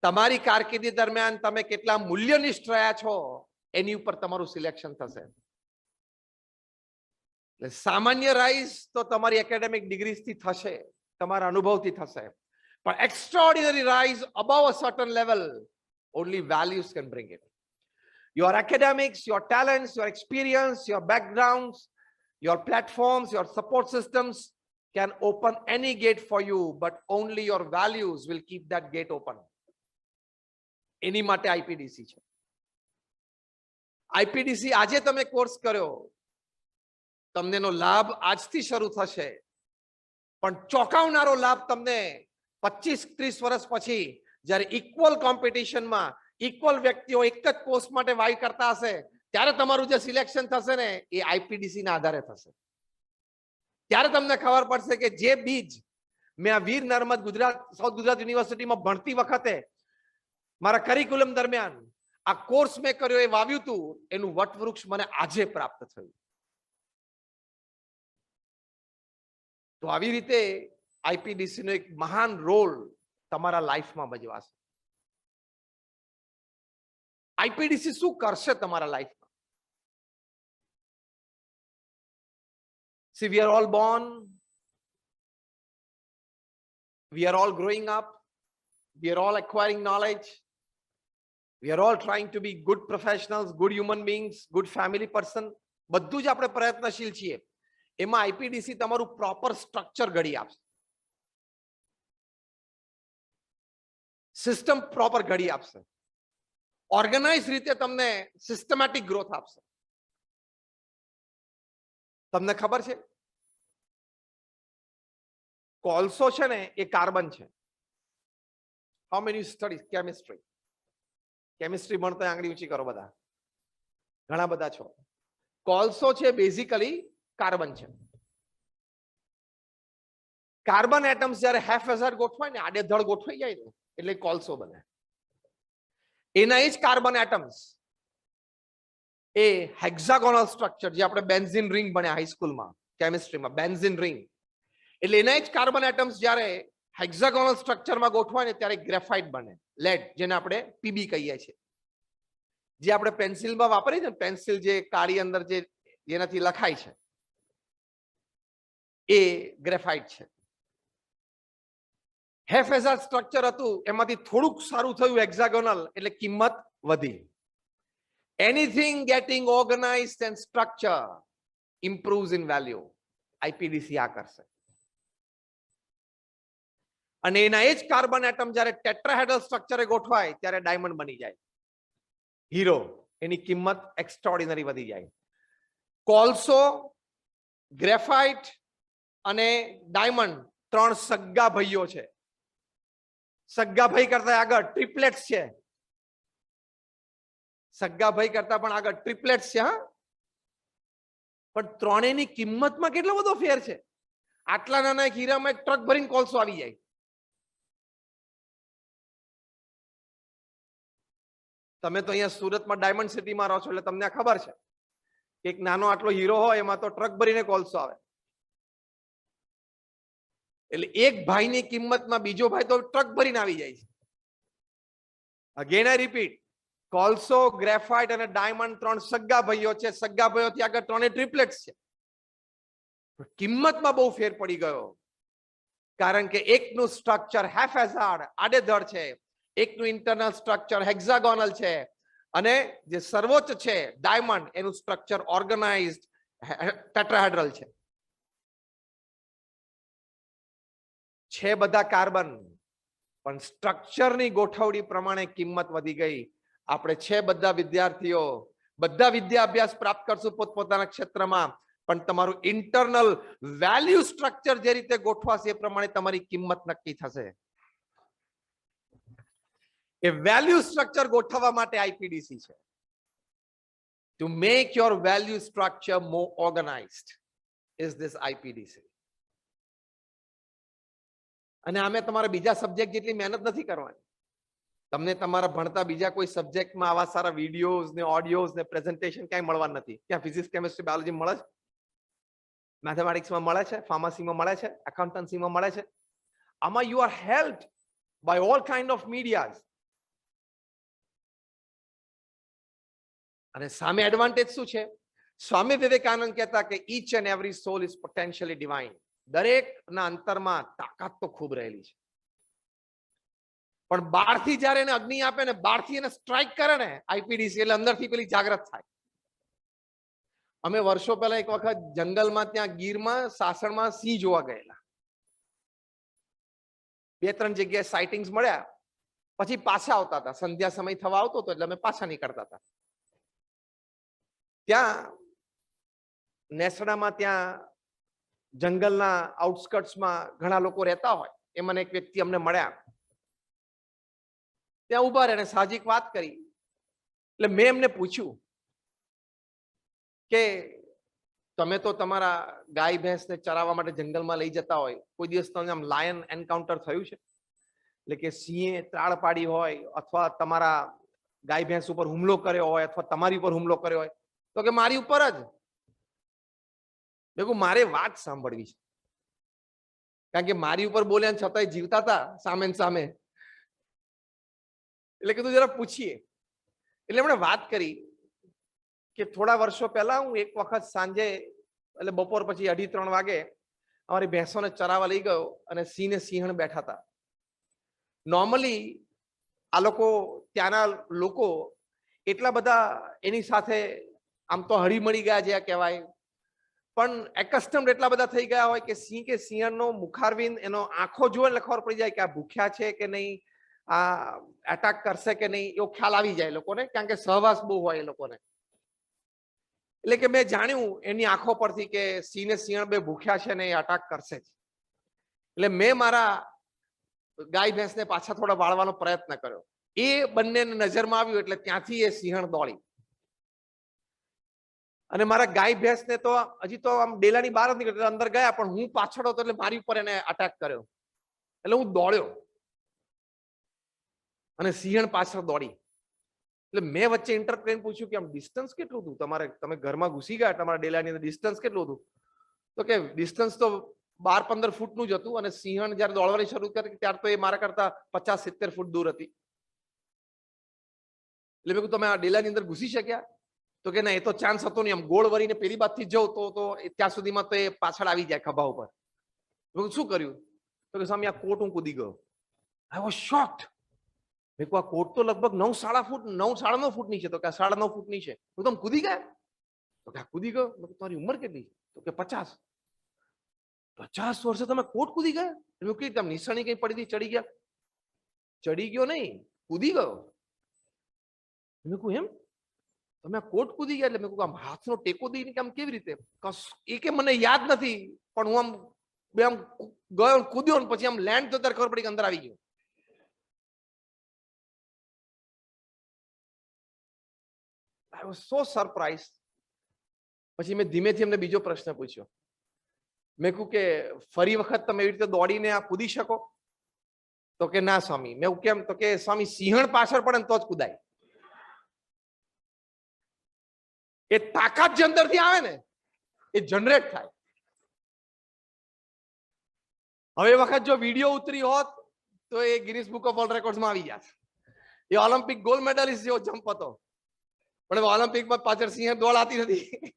તમારી કારકિર્દી દરમિયાન તમે કેટલા મૂલ્યનિષ્ઠ રહ્યા છો એની ઉપર તમારું સિલેક્શન થશે. એટલે સામાન્ય રાઈઝ તો તમારી એકેડેમિક ડિગ્રીઝથી થશે, તમારા અનુભવથી થશે, પણ extraordinary rise above a certain level only values can bring it. Your academics, your talents, your experience, your backgrounds, your platforms, your support systems can open any gate for you, but only your values will keep that gate open. એની માટે IPDC છે. IPDC આજે તમે course કર્યો, તમનેનો લાભ આજથી શરૂ થશે, પણ ચોંકાવનારો લાભ તમને 25-30 વર્ષ પછી જ્યારે ઇક્વલ કોમ્પિટિશનમાં ઇક્વલ વ્યક્તિઓ એક જ પોસ્ટ માટે વાય કરતા હશે ત્યારે તમારું જે સિલેક્શન થશે ને એ આઈપીડીસી ના આધારે થશે. ત્યારે તમને ખબર પડશે કે જે બીજ મેં આ વીર નર્મદ સાઉથ ગુજરાત યુનિવર્સિટીમાં ભણતી વખતે મારા કરિક્યુલમ દરમિયાન આ કોર્સ મેં કર્યો એ વાવ્યું હતું, એનું વટવૃક્ષ મને આજે પ્રાપ્ત થયું. તો આવી રીતે આઈપીડીસી નો એક મહાન રોલ તમારા લાઈફમાં ભજવાશે. આઈપીડીસી શું કરશે તમારા લાઈફમાં? See, we are all born, we are all growing up, we are all acquiring knowledge, we are all trying to be good professionals, good human beings, good family person. બધું જ આપણે પ્રયત્નશીલ છીએ. એમાં આઈપીડીસી તમારું પ્રોપર સ્ટ્રક્ચર ઘડી આપશે, system proper ઘડી આપશે, ઓર્ગેનાઇઝ રીતે તમને સિસ્ટમેટિક ગ્રોથ આપશે. તમને ખબર છે કોલસો છે ને એ કાર્બન છે. How many study chemistry? Chemistry ભણતા આંગળી ઊંચી કરો બધા, ઘણા બધા છો. કોલસો છે બેઝિકલી કાર્બન છે. કાર્બન એટમ્સ જ્યારે હાફ હેઝાર્ડ ગોઠવાય ને, આડેધડ ગોઠવાઈ જાય ને એટલે કોલસો બને. એના જ કાર્બન એટમ્સ એ હેક્ઝાગોનલ સ્ટ્રક્ચર, જે આપણે બેન્ઝીન રિંગ ભણ્યા હાઈસ્કૂલમાં કેમિસ્ટ્રીમાં, બેન્ઝીન રિંગ, એટલે એના જ કાર્બન એટમ્સ જ્યારે હેક્ઝાગોનલ સ્ટ્રક્ચરમાં ગોઠવાય ને ત્યારે ગ્રેફાઇટ બને, લેડ, જેને આપણે પીબી કહીએ છીએ. જે આપણે પેન્સિલમાં વાપરીએ છીએ, પેન્સિલ જે કાળી અંદર જે જેનાથી લખાય છે એ ગ્રેફાઇટ છે. હાફ હેઝાર્ડ સ્ટ્રક્ચર હતું, એમાંથી થોડુંક સારું થયું હેક્ઝાગોનલ, એટલે કિંમત વધી. Anything getting organised and structure improves in value. IPDC આ કરશે. અને એના એ જ કાર્બન એટમ જ્યારે ટેટ્રાહેડ્રલ સ્ટ્રક્ચરે ગોઠવાય ત્યારે ડાયમંડ બની જાય, હીરો. એની કિંમત એક્સ્ટ્રાઓર્ડિનરી વધી જાય. કોલસો, ગ્રેફાઇટ અને ડાયમંડ ત્રણ સગ્ગા ભાઈઓ છે. સગ્ગા ભાઈ કરતા આગળ ટ્રિપલેટ્સ છે. સગ્ગા ભાઈ કરતા પણ આગળ ટ્રિપલેટ્સ છે. હા, પણ ત્રણેયની કિંમતમાં કેટલો બધો ફેર છે. આટલા નાના એક હીરામાં એક ટ્રક ભરીને કોલસો આવી જાય. તમે તો અહીંયા સુરતમાં ડાયમંડ સિટીમાં રહો છો એટલે તમને ખબર છે કે એક નાનો આટલો હીરો હોય એમાં તો ટ્રક ભરીને કોલસો આવે. એટલે એક ભાઈની કિંમતમાં બીજો ભાઈ તો ટ્રક ભરીને આવી જાય છે. અગેન આઈ રિપીટ, કોલસો, ગ્રેફાઇટ અને ડાયમંડ ત્રણ સગ્ગા ભાઈઓ છે. સગ્ગા ભાઈઓથી આગળ ત્રણે ટ્રિપલેટ્સ છે. કિંમતમાં બહુ ફેર પડી ગયો, કારણ કે એકનું સ્ટ્રક્ચર હાફ હેઝાર્ડ આડેધડ છે, એકનું ઇન્ટરનલ સ્ટ્રક્ચર હેક્ઝાગોનલ છે, અને જે સર્વોચ્ચ છે ડાયમંડ, એનું સ્ટ્રક્ચર ઓર્ગેનાઇઝડ ટેટ્રાહેડ્રલ છે. છે બધા કાર્બન, પણ સ્ટ્રક્ચરની ગોઠવણી પ્રમાણે કિંમત વધી ગઈ. આપણે છે બધા વિદ્યાર્થીઓ, બધા વિદ્યા અભ્યાસ પ્રાપ્ત કરશું પોતપોતાના ક્ષેત્રમાં, પણ તમારું ઇન્ટરનલ વેલ્યુ સ્ટ્રક્ચર જે રીતે ગોઠવાશે એ પ્રમાણે તમારી કિંમત નક્કી થશે. એ વેલ્યુ સ્ટ્રક્ચર ગોઠવવા માટે આઈપીડીસી છે. To make your value structure more organised is this IPDC. અને આમે તમારા બીજા સબ્જેક્ટ જેટલી મહેનત નથી કરવાની. તમને તમારા ભણતા બીજા કોઈ સબ્જેક્ટમાં આવા સારા વિડીયોઝ ને ઓડિયોઝ ને પ્રેઝન્ટેશન ક્યાંય મળવા નથી. ત્યાં ફિઝિક્સ, કેમિસ્ટ્રી, બાયોલોજી મળે છે, મેથેમેટિક્સમાં મળે છે, ફાર્મસીમાં મળે છે, એકાઉન્ટન્સીમાં મળે છે. આમાં you are helped by all kind of medias. અને સામે એડવાન્ટેજ શું છે? સ્વામી વિવેકાનંદ કહેતા કે each and every soul is potentially divine. દરેકના અંતરમાં તાકાત તો ખૂબ રહેલી છે, પણ બહારથી જ્યારે એને અગ્નિ આપે ને, બહારથી એને સ્ટ્રાઇક કરે ને આઈપીડીસી, એટલે અંદરથી પેલી જાગૃત થાય. અમે વર્ષો પહેલા એક વખત જંગલમાં ત્યાં ગીરમાં સાસણમાં સિંહ જોવા ગયેલા. 2-3 જગ્યાએ સાઇટિંગ્સ મળ્યા, પછી પાછા આવતા હતા. સંધ્યા સમય થવા આવતો હતો એટલે અમે પાછા નીકળતા હતા. ત્યાં નેસડામાં, ત્યાં જંગલના આઉટસ્કર્ટ્સમાં ઘણા લોકો રહેતા હોય. એ મને એક વ્યક્તિ અમને મળ્યા, ત્યાં ઉભા રહીને સાહજિક વાત કરી. એટલે મેં એમને પૂછ્યું કે તમે તો તમારા ગાય ભેંસને ચરાવવા માટે જંગલમાં લઈ જતા હોય, કોઈ દિવસ તમને આમ લાયન એન્કાઉન્ટર થયું છે? એટલે કે સિંહે ત્રાળ પાડી હોય, અથવા તમારા ગાય ભેંસ ઉપર હુમલો કર્યો હોય, અથવા તમારી ઉપર હુમલો કર્યો હોય? તો કે મારી ઉપર જ. દેખો, મારે વાત સાંભળવી છે, કારણ કે મારી ઉપર બોલ્યા છતાંય જીવતા હતા સામે સામે. એટલે કીધું જરા પૂછીએ. એટલે એમણે વાત કરી કે થોડા વર્ષો પહેલા હું એક વખત સાંજે, એટલે બપોર પછી 2:30 વાગે અમારી ભેંસોને ચરાવવા લઈ ગયો, અને સિંહ ને સિંહણ બેઠા હતા. નોર્મલી આ લોકો, ત્યાંના લોકો એટલા બધા એની સાથે આમ તો હળીમળી ગયા જે કહેવાય, પણ એકસ્ટમ્ડ એટલા બધા થઈ ગયા હોય કે સિંહ કે સિંહણનો મુખારવિંદ, એનો આંખો જોવે એટલે ખબર પડી જાય કે આ ભૂખ્યા છે કે નહીં, આ એટેક કરશે કે નહીં, એવો ખ્યાલ આવી જાય લોકોને, કારણ કે સહવાસ બહુ હોય એ લોકોને. એટલે કે મેં જાણ્યું એની આંખો પરથી કે સિંહ ને સિંહણ બે ભૂખ્યા છે ને એ અટેક કરશે જ. એટલે મેં મારા ગાય ભેંસને પાછા થોડા વાળવાનો પ્રયત્ન કર્યો. એ બંનેને નજરમાં આવ્યું એટલે ત્યાંથી એ સિંહણ દોડી. અને મારા ગાય ભેંસને તો હજી તો આમ ડેલાની બહાર જ નીકળ્યો, અંદર ગયા, પણ હું પાછળ હતો એટલે મારી ઉપર એને અટેક કર્યો. એટલે હું દોડ્યો અને સિંહણ પાછળ દોડી. એટલે મેં વચ્ચે ઇન્ટરપ્રેન પૂછ્યું કે આમ ડિસ્ટન્સ કેટલું હતું તમારે? તમે ઘરમાં ઘૂસી ગયા તમારા ડેલાની અંદર, ડિસ્ટન્સ કેટલું હતું? તો કે ડિસ્ટન્સ તો 12-15 ફૂટનું જ હતું, અને સિંહણ જ્યારે દોડવાની શરૂ કરી ત્યારે તો એ મારા કરતા 50-70 ફૂટ દૂર હતી. એટલે મેં કીધું તમે આ ડેલાની અંદર ઘૂસી શક્યા? તો કે ના, એ તો ચાન્સ હતો નહીં, આમ ગોળ વળીને પેલી બાજુથી જવું તો ત્યાં સુધીમાં તો એ પાછળ આવી જાય ખભા ઉપર. શું કર્યું? તો કે સામે આ કોટ હું કૂદી ગયો. I was shocked. મેં કહ્યું આ કોટ તો લગભગ 9.5 ફૂટની છે. તો કે 9.5 ફૂટની છે. હું તો કૂદી ગયા? તો કે કૂદી ગયો. તમારી ઉંમર કેટલી? તો કે 50. 50 વર્ષે તમે કોટ કૂદી ગયા? મેં કહ્યું નિશાની કઈ પડી હતી, ચડી ગયા? ચડી ગયો નહીં, કૂદી ગયો. મેં કહ્યું એમ? તમે આ કોટ કૂદી ગયા? એટલે મેં કહ્યું આમ હાથનો ટેકો દઈને કે આમ કેવી રીતે? એ કે મને યાદ નથી, પણ હું આમ ગયો, કૂદ્યો, પછી આમ લેન્ડ તો ત્યારે ખબર પડી કે અંદર આવી ગયો. I was so surprised. પછી મેં ધીમેથી એમને બીજો પ્રશ્ન પૂછ્યો. મેં કહ્યું કે ફરી વખત તમે એવી રીતે દોડીને આ કૂદી શકો? તો કે ના સ્વામી. મેં કેમ? તો કે સ્વામી સિંહણ પાછળ પડે તો જ કૂદાય. એ તાકાત જે અંદરથી આવે ને એ જનરેટ થાય. હવે વખત જો વિડીયો ઉતરી હોત તો એ ગિનિસ બુક ઓફ વર્લ્ડ રેકોર્ડ્સમાં આવી જાત. એ ઓલિમ્પિક ગોલ્ડ મેડલિસ્ટ જેવો જમ્પ હતો, પણ ઓલિમ્પિકમાં પાછળ સિંહ દોડાતી નથી.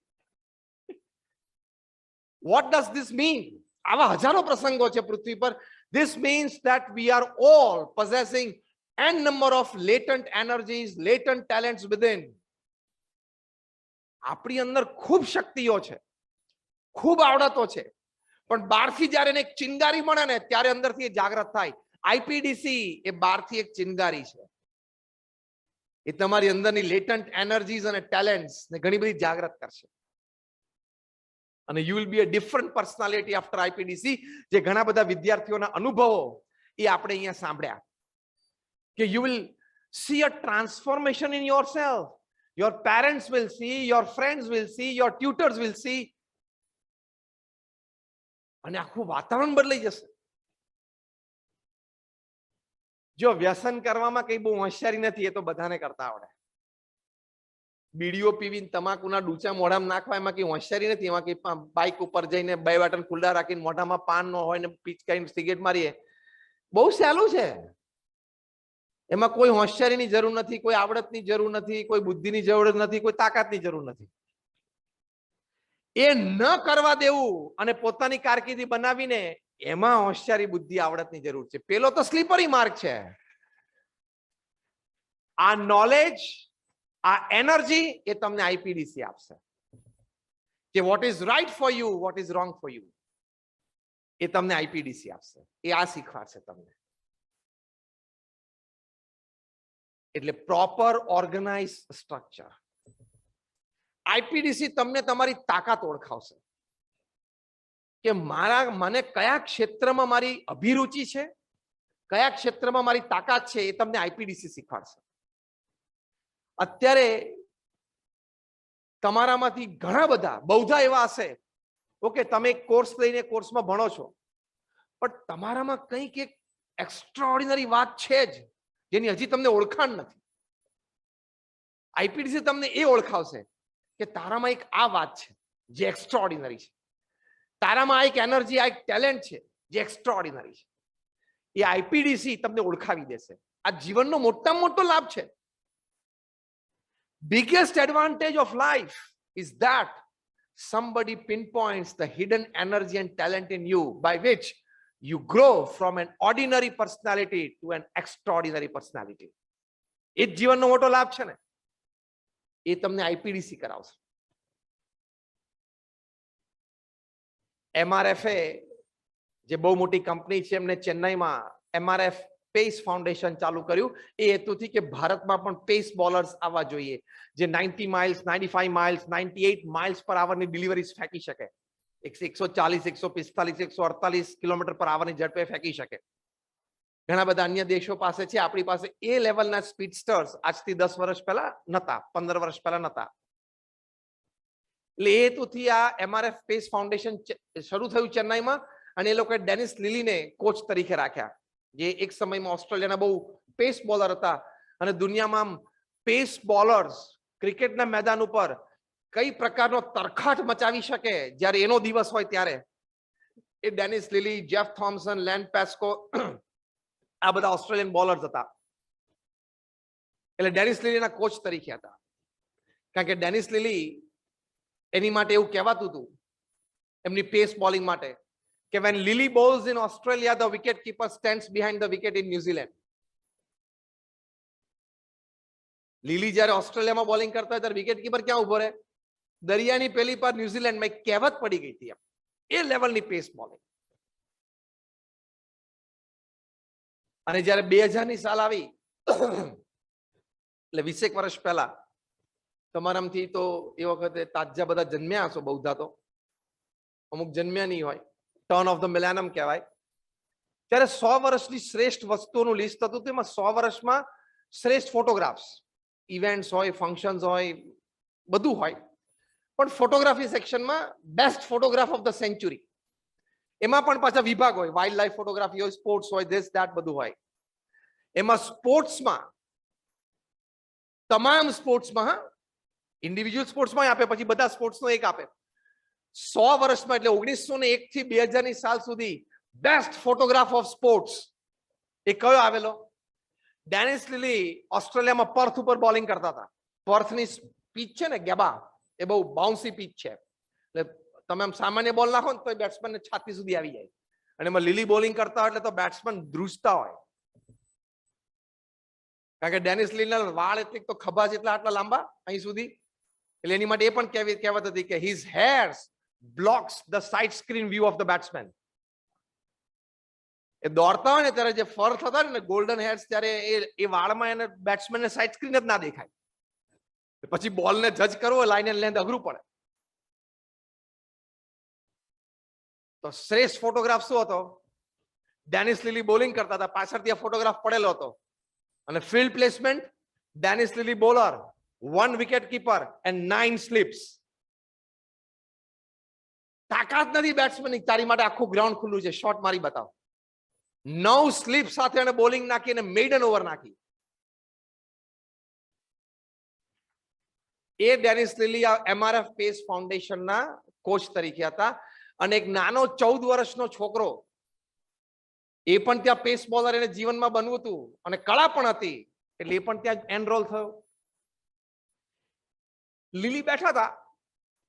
What does this mean? આવા હજારો પ્રસંગો છે પૃથ્વી પર. This means that we are all possessing n number of latent energies, latent talents within. આપણી અંદર ખૂબ શક્તિઓ છે, ખૂબ આવડતો છે, પણ બહારથી જ્યારે એને એક ચિનગારી મળે ને ત્યારે અંદરથી એ જાગૃત થાય. આઈપીડીસી એ બહારથી એક ચિનગારી છે. એ તમારી અંદરની લેટન્ટ એનર્જીઝ અને ટેલેન્ટ્સ ને ઘણી બધી જાગૃત કરશે. અને you will be a different personality after IPDC. જે ઘણા બધા વિદ્યાર્થીઓના અનુભવો એ આપણે અહીંયા સાંભળ્યા કે you will see a transformation in yourself. Your parents will see, your friends will see, your tutors will see. અને આખું વાતાવરણ બદલાઈ જશે. જો વ્યસન કરવામાં કઈ બહુ હોશિયારી નથી, એ તો બધાને કરતા આવડે. બીડીઓ પીવીને તમાકુના ડૂચા મોઢામાં નાખવા એમાં કઈ હોશિયારી નથી. એમાં કઈ બાઇક ઉપર જઈને 2 બટન ખુલ્લા રાખીને મોઢામાં પાન ન હોય ને પીચકાઈને સિગરેટ મારીએ બહુ સહેલું છે. એમાં કોઈ હોશિયારીની જરૂર નથી, કોઈ આવડતની જરૂર નથી, કોઈ બુદ્ધિની જરૂર નથી, કોઈ તાકાતની જરૂર નથી. એ ન કરવા દેવું અને પોતાની કારકિર્દી બનાવીને એમાં હોશિયારી, બુદ્ધિ, આવડતની જરૂર છે. પેલો તો સ્લીપરી માર્ગ છે. આ નોલેજ, આ એનર્જી એ તમને આઈપીડીસી આપશે કે what is right for you, what is wrong for you, એ તમને આઈપીડીસી આપશે. એ આ શીખવાડશે તમને. એટલે પ્રોપર ઓર્ગેનાઇઝ સ્ટ્રક્ચર. આઈપીડીસી તમને તમારી તાકાત ઓળખાવશે કે મને કયા ક્ષેત્રમાં મારી અભિરુચિ છે, કયા ક્ષેત્રમાં મારી તાકાત છે, એ તમને આઈપીડીસી શીખવાડશે. અત્યારે તમારામાંથી ઘણા બધા બહુધા એવા હશે, ઓકે, તમે એક કોર્સ લઈને કોર્સમાં ભણો છો, પણ તમારામાં કંઈક એક એક્સ્ટ્રાઓર્ડિનરી વાત છે જ જેની હજી તમને ઓળખાણ નથી. આઈપીડીસી તમને એ ઓળખાવશે કે તારામાં એક આ વાત છે જે એક્સ્ટ્રાઓર્ડિનરી છે, તારામાં આ એક એનર્જી, આ એક ટેલેન્ટ છે જે એક્સ્ટ્રાઓર્ડિનરી છે. એ આઈપીડીસી તમને ઓળખાવી દેશે. આ જીવનનો મોટામાં મોટો લાભ છે. Biggest advantage of life is that somebody pinpoints the hidden energy and talent in you by which you grow from an ordinary personality to an extraordinary personality. એ જીવનનો મોટો લાભ છે ને, એ તમને આઈપીડીસી કરાવશે. એમઆરએફએ જે બહુ મોટી કંપની છે, એમને ચેન્નઈમાં એમઆરએફ પેસ ફાઉન્ડેશન ચાલુ કર્યું એ હેતુથી કે ભારતમાં પણ પેસ બોલર્સ આવવા જોઈએ જે 90 માઇલ્સ, 95 માઇલ્સ, 98 માઇલ્સ પર આવરની ડિલિવરીઝ ફેંકી શકે. 140, 145, 148 કિલોમીટર પર આવરની ઝડપે ફેંકી શકે. ઘણા બધા અન્ય દેશો પાસે છે, આપણી પાસે એ લેવલના સ્પીડસ્ટર્સ આજથી 10 વર્ષ પહેલા નતા, 15 વર્ષ પહેલા નતા. એટલે એ હેતુથી આ એમઆરએફ પેસ ફાઉન્ડેશન શરૂ થયું ચેન્નાઈમાં, અને એ લોકોએ ડેનિસ લિલીને કોચ તરીકે રાખ્યા, જે એક સમયમાં ઓસ્ટ્રેલિયાના બહુ પેસ બોલર હતા. અને દુનિયામાં પેસ બોલર્સ ક્રિકેટના મેદાન ઉપર કઈ પ્રકારનો તરખાટ મચાવી શકે જ્યારે એનો દિવસ હોય ત્યારે એ ડેનિસ લિલી, જેફ થોમ્સન, લેન્ડ પેસ્કો, આ બધા ઓસ્ટ્રેલિયન બોલર્સ હતા. એટલે ડેનિસ લિલીના કોચ તરીકે હતા. કારણ કે ડેનિસ લિલી, એની માટે એવું કહેવાતું હતું એમની પેસ બોલિંગ માટે કે when Lily bowls in Australia, the wicket keeper stands behind the wicket in New Zealand. લીલી જ્યારે ઓસ્ટ્રેલિયામાં બોલિંગ કરતા હોય ત્યારે વિકેટ કીપર ક્યાં ઉભો રહે? દરિયાની પેલી પર ન્યુઝીલેન્ડમાં. એક કહેવત પડી ગઈ હતી એ લેવલની પેસ બોલિંગ. અને જ્યારે 2000ની સાલ આવી એટલે 20 વર્ષ પહેલા, તમારામાંથી તો એ વખતે તાજા બધા જન્મ્યા હશો, બહુધા તો અમુક જન્મ્યા નહીં હોય, ટર્ન ઓફ ધ મિલેનિયમ કહેવાય. ત્યારે 100 વર્ષની શ્રેષ્ઠ વસ્તુઓનું લિસ્ટ હતું. તેમાં 100 વર્ષમાં શ્રેષ્ઠ ફોટોગ્રાફ્સ, ઇવેન્ટ્સ હોય, ફંક્શન્સ હોય, બધું હોય. પણ ફોટોગ્રાફી સેક્શનમાં best photograph of the century, એમાં પણ પાછા વિભાગ હોય, વાઇલ્ડ લાઈફ ફોટોગ્રાફી હોય, સ્પોર્ટ્સ હોય, ધીસ ધેટ બધું હોય. એમાં સ્પોર્ટ્સમાં, તમામ સ્પોર્ટ્સમાં, ઇન્ડિવિજ્યુઅલ સ્પોર્ટ્સમાં આપે, પછી બધા સ્પોર્ટ્સનો એક આપે. 100 વર્ષમાં એટલે 1901 થી 2000ની સાલ સુધી બેસ્ટ ફોટોગ્રાફ ઓફ સ્પોર્ટ્સ એ કયો આવેલો? ડેનિસ લિલી ઓસ્ટ્રેલિયામાં પર્થ ઉપર બોલિંગ કરતા હતા. પર્થની પીચ છે ને, ગેબા, એ બહુ બાઉન્સી પીચ છે. એટલે તમે આમ સામાન્ય બોલ નાખો ને તો બેટ્સમેનને છાતી સુધી આવી જાય. અને એમાં લીલી બોલિંગ કરતા હોય એટલે તો બેટ્સમેન ધ્રુજતા હોય. કારણ કે ડેનિસ લિલીના વાળ એટલે તો ખભા જેટલા આટલા લાંબા અહીં સુધી. એટલે એની માટે એ પણ કહેવત હતી કે his hairs blocks the side screen view of the batsman. એ દોડતા હોય ને ત્યારે જે ફર થતા ને ગોલ્ડન હેર્સ, ત્યારે એ વાળમાં એને બેટ્સમેનને સાઈડ સ્ક્રીન જ ના દેખાય. પછી બોલને જજ કરવો, લાઈન એન્ડ લેન્થ અઘરું પડે. તો શ્રેષ્ઠ ફોટોગ્રાફ શું હતો? ડેનિસ લિલી બોલિંગ કરતા હતા, પાછળથી આ ફોટોગ્રાફ પડેલો હતો. અને field placement, Dennis lily bowler, 1 wicket keeper and 9 sleeps. તાકાત નથી બેટ્સમેનની, તારી માટે આખું ગ્રાઉન્ડ ખુલ્લું છે, શોટ મારી બતાવ. 9 સ્લીપ સાથે એને બોલિંગ નાખી અને મેઇડન ઓવર નાખી. એ ડેનિસ લિલી એમઆરએફ પેસ ફાઉન્ડેશનના કોચ તરીકે હતા. અને એક નાનો 14 વર્ષનો છોકરો એ પણ ત્યાં પેસ બોલર એને જીવનમાં બનવું હતું અને કળા પણ હતી એટલે એ પણ ત્યાં એનરોલ થયો. લીલી બેઠા હતા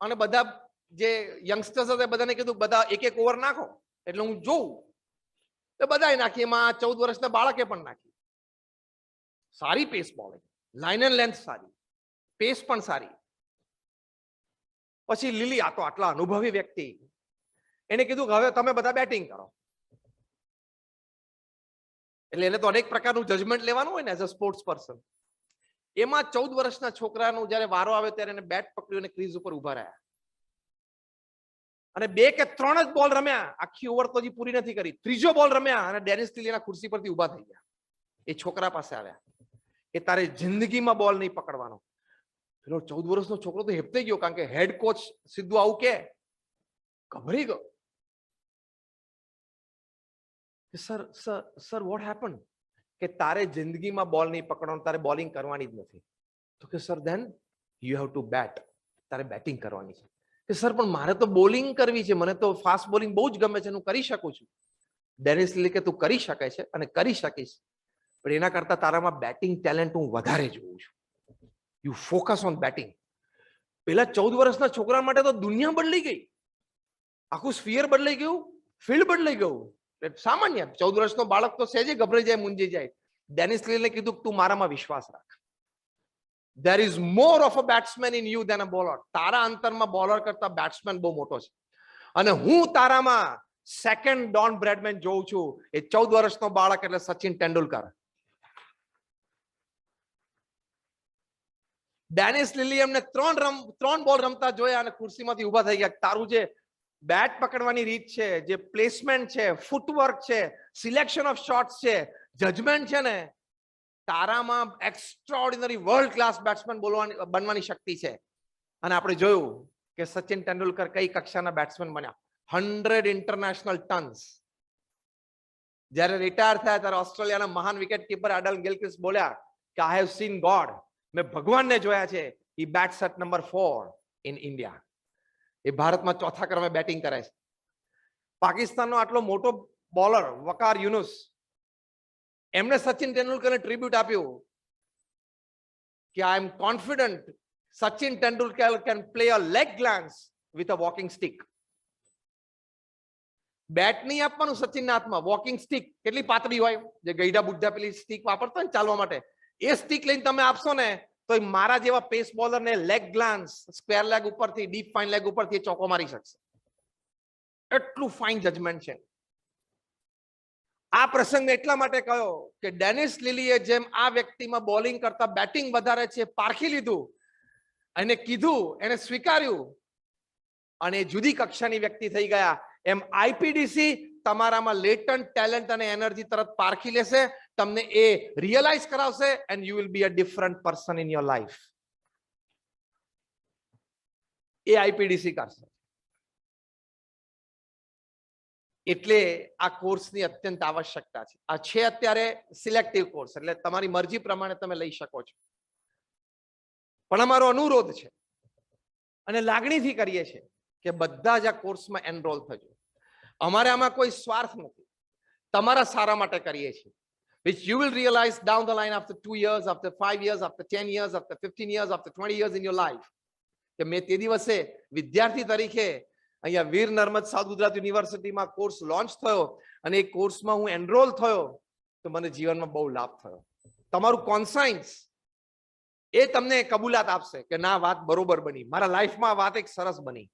અને બધા જે યંગસ્ટર્સ હતા બધાને કીધું બધા એક એક ઓવર નાખો એટલે હું જોઉં તો બધાએ નાખી. એમાં 14 વર્ષના બાળકે પણ નાખી. સારી પેસ બોલિંગ, લાઇન એન્ડ લેન્થ સારી, પેસ પણ સારી. પછી લીલી આ તો આટલા અનુભવી વ્યક્તિ એને કીધું કે હવે તમે બધા બેટિંગ કરો. એટલે એને તો અનેક પ્રકારનું જજમેન્ટ લેવાનું હોય ને એઝ અ સ્પોર્ટ્સ પર્સન. એમાં 14 વર્ષના છોકરાનો જ્યારે વારો આવે ત્યારે એને બેટ પકડ્યું અને ક્રીઝ ઉપર ઉભા રહ્યા અને 2 કે 3 જ બોલ રમ્યા. આખી ઓવર તો હજી પૂરી નથી કરી. ત્રીજો બોલ રમ્યા અને ડેનિસ લિલીના ખુરશી પરથી ઉભા થઈ ગયા. એ છોકરા પાસે આવ્યા કે તારે જિંદગીમાં બોલ નહીં પકડવાનો. પેલો 14 વર્ષનો છોકરો તો હેપતાઈ ગયો કારણ કે હેડ કોચ સીધું આવું કે ગભરી ગયો. Sir sir sir what happen? કે તારે જિંદગીમાં બોલ નહીં પકડવાનો, તારે બોલિંગ કરવાની જ નથી. તો કે sir then you have to bat, તારે બેટિંગ કરવાની છે. કે સર પણ મારે તો બોલિંગ કરવી છે, મને તો ફાસ્ટ બોલિંગ બહુ જ ગમે છે, હું કરી શકું છું. ડેનિસ લીલી કે તું કરી શકે છે અને કરી શકીશ, પણ એના કરતા તારામાં બેટિંગ ટેલેન્ટ હું વધારે જોઉં છું. You focus on batting. પેલા 14 વર્ષના છોકરા માટે તો દુનિયા બદલાઈ ગઈ, આખું સ્ફિયર બદલાઈ ગયું, ફિલ્ડ બદલાઈ ગયું. સામાન્ય 14 વર્ષનો બાળક તો સહેજે ગભરાઈ જાય, મૂંઝી જાય. ડેનિસ લીલીને કીધું તું મારામાં વિશ્વાસ રાખ. There is more of a batsman in you than a bowler. તારા અંતરમાં બોલર કરતા બેટ્સમેન બહુ મોટો છે અને હું તારામાં સેકન્ડ ડોન બ્રેડમેન જોઉં છું. એ 14 વર્ષનો બાળક એટલે સચિન તેંડુલકર. ડેનિસ લીલી એમને 3 બોલ રમતા જોયા અને ખુરશીમાંથી ઊભા થઈ ગયા. તારું જે બેટ પકડવાની રીત છે, જે પ્લેસમેન્ટ છે, ફૂટવર્ક છે, સિલેક્શન ઓફ શોટ્સ છે, જજમેન્ટ છે ને, તારામાં એક્સ્ટ્રાઓર્ડિનરી વર્લ્ડ ક્લાસ બેટ્સમેન બનવાની શક્તિ છે. અને આપણે જોયું કે સચિન તેંડુલકર કઈ કક્ષાના બેટ્સમેન બન્યા. 100 ઇન્ટરનેશનલ ટન્સ. જ્યારે રિટાયર થયા ત્યારે ઓસ્ટ્રેલિયાના મહાન વિકેટ કીપર એડલ ગિલક્રિસ્ટ બોલ્યા કે આઈ હેવ સીન ગોડ. મેં ભગવાનને જોયા છે. હી બેટ્સ એટ નંબર 4 ઇન ઇન્ડિયા. એ ભારતમાં 4થા ક્રમે બેટિંગ કરે છે. પાકિસ્તાનનો આટલો મોટો બોલર વકાર યુનુસ, એમને સચિન તેંડુલકરને ટ્રિબ્યુટ આપ્યું કે I am confident Sachin Tendulkar can play a leg glance with a walking stick. Bat નહીં આપવાનું સચિનના હાથમાં, વોકિંગ સ્ટિક. કેટલી પાતળી હોય, જે ગઈડા બુઢ્ઢા પેલી સ્ટિક વાપરતા હોય ને ચાલવા માટે, એ સ્ટિક લઈને તમે આપશો ને તો મારા જેવા પેસ બોલરને લેગ ગ્લાન્સ, સ્ક્વેર લેગ ઉપરથી, ડીપ ફાઇન લેગ ઉપરથી ચોકો મારી શકશે. એટલું ફાઇન જજમેન્ટ છે. આ પ્રસંગ એટલા માટે કહ્યો કે ડેનિસ લીલીએ જેમ આ વ્યક્તિમાં બોલિંગ કરતા બેટિંગ વધારે છે પારખી લીધું, અને કીધું, એને સ્વીકાર્યું અને જુદી કક્ષાની વ્યક્તિ થઈ ગયા. એમ આઈપીડીસી તમારામાં લેટન્ટ ટેલેન્ટ અને એનર્જી તરત પારખી લેશે, તમને એ રિયલાઇઝ કરાવશે and you will be a different person in your life. A IPDC કરશે. એટલે આ કોર્સની અત્યંત આવશ્યકતા છે. આ છે અત્યારે સિલેક્ટિવ કોર્સ, એટલે તમારી મરજી પ્રમાણે તમે લઈ શકો છો. પણ અમારો અનુરોધ છે અને લાગણીથી કરીએ છીએ કે બધા જ આ કોર્સમાં એનરોલ થજો. અમારે આમાં કોઈ સ્વાર્થ નથી, તમારા સારા માટે કરીએ છીએ. which you will realize down the line after 2 years, after 5 years, after 10 years, after 15 years, after 20 years in your life. કે મેં તે દિવસે વિદ્યાર્થી તરીકે અહીંયા વીર નર્મદ સાઉથ ગુજરાત યુનિવર્સિટીમાં કોર્સ લોન્ચ થયો અને એ કોર્સમાં હું એનરોલ થયો તો મને જીવનમાં બહુ લાભ થયો. તમારું કોન્સાયન્સ એ તમને કબૂલાત આપશે કે ના, વાત બરોબર બની, મારા લાઈફમાં વાત એક સરસ બની.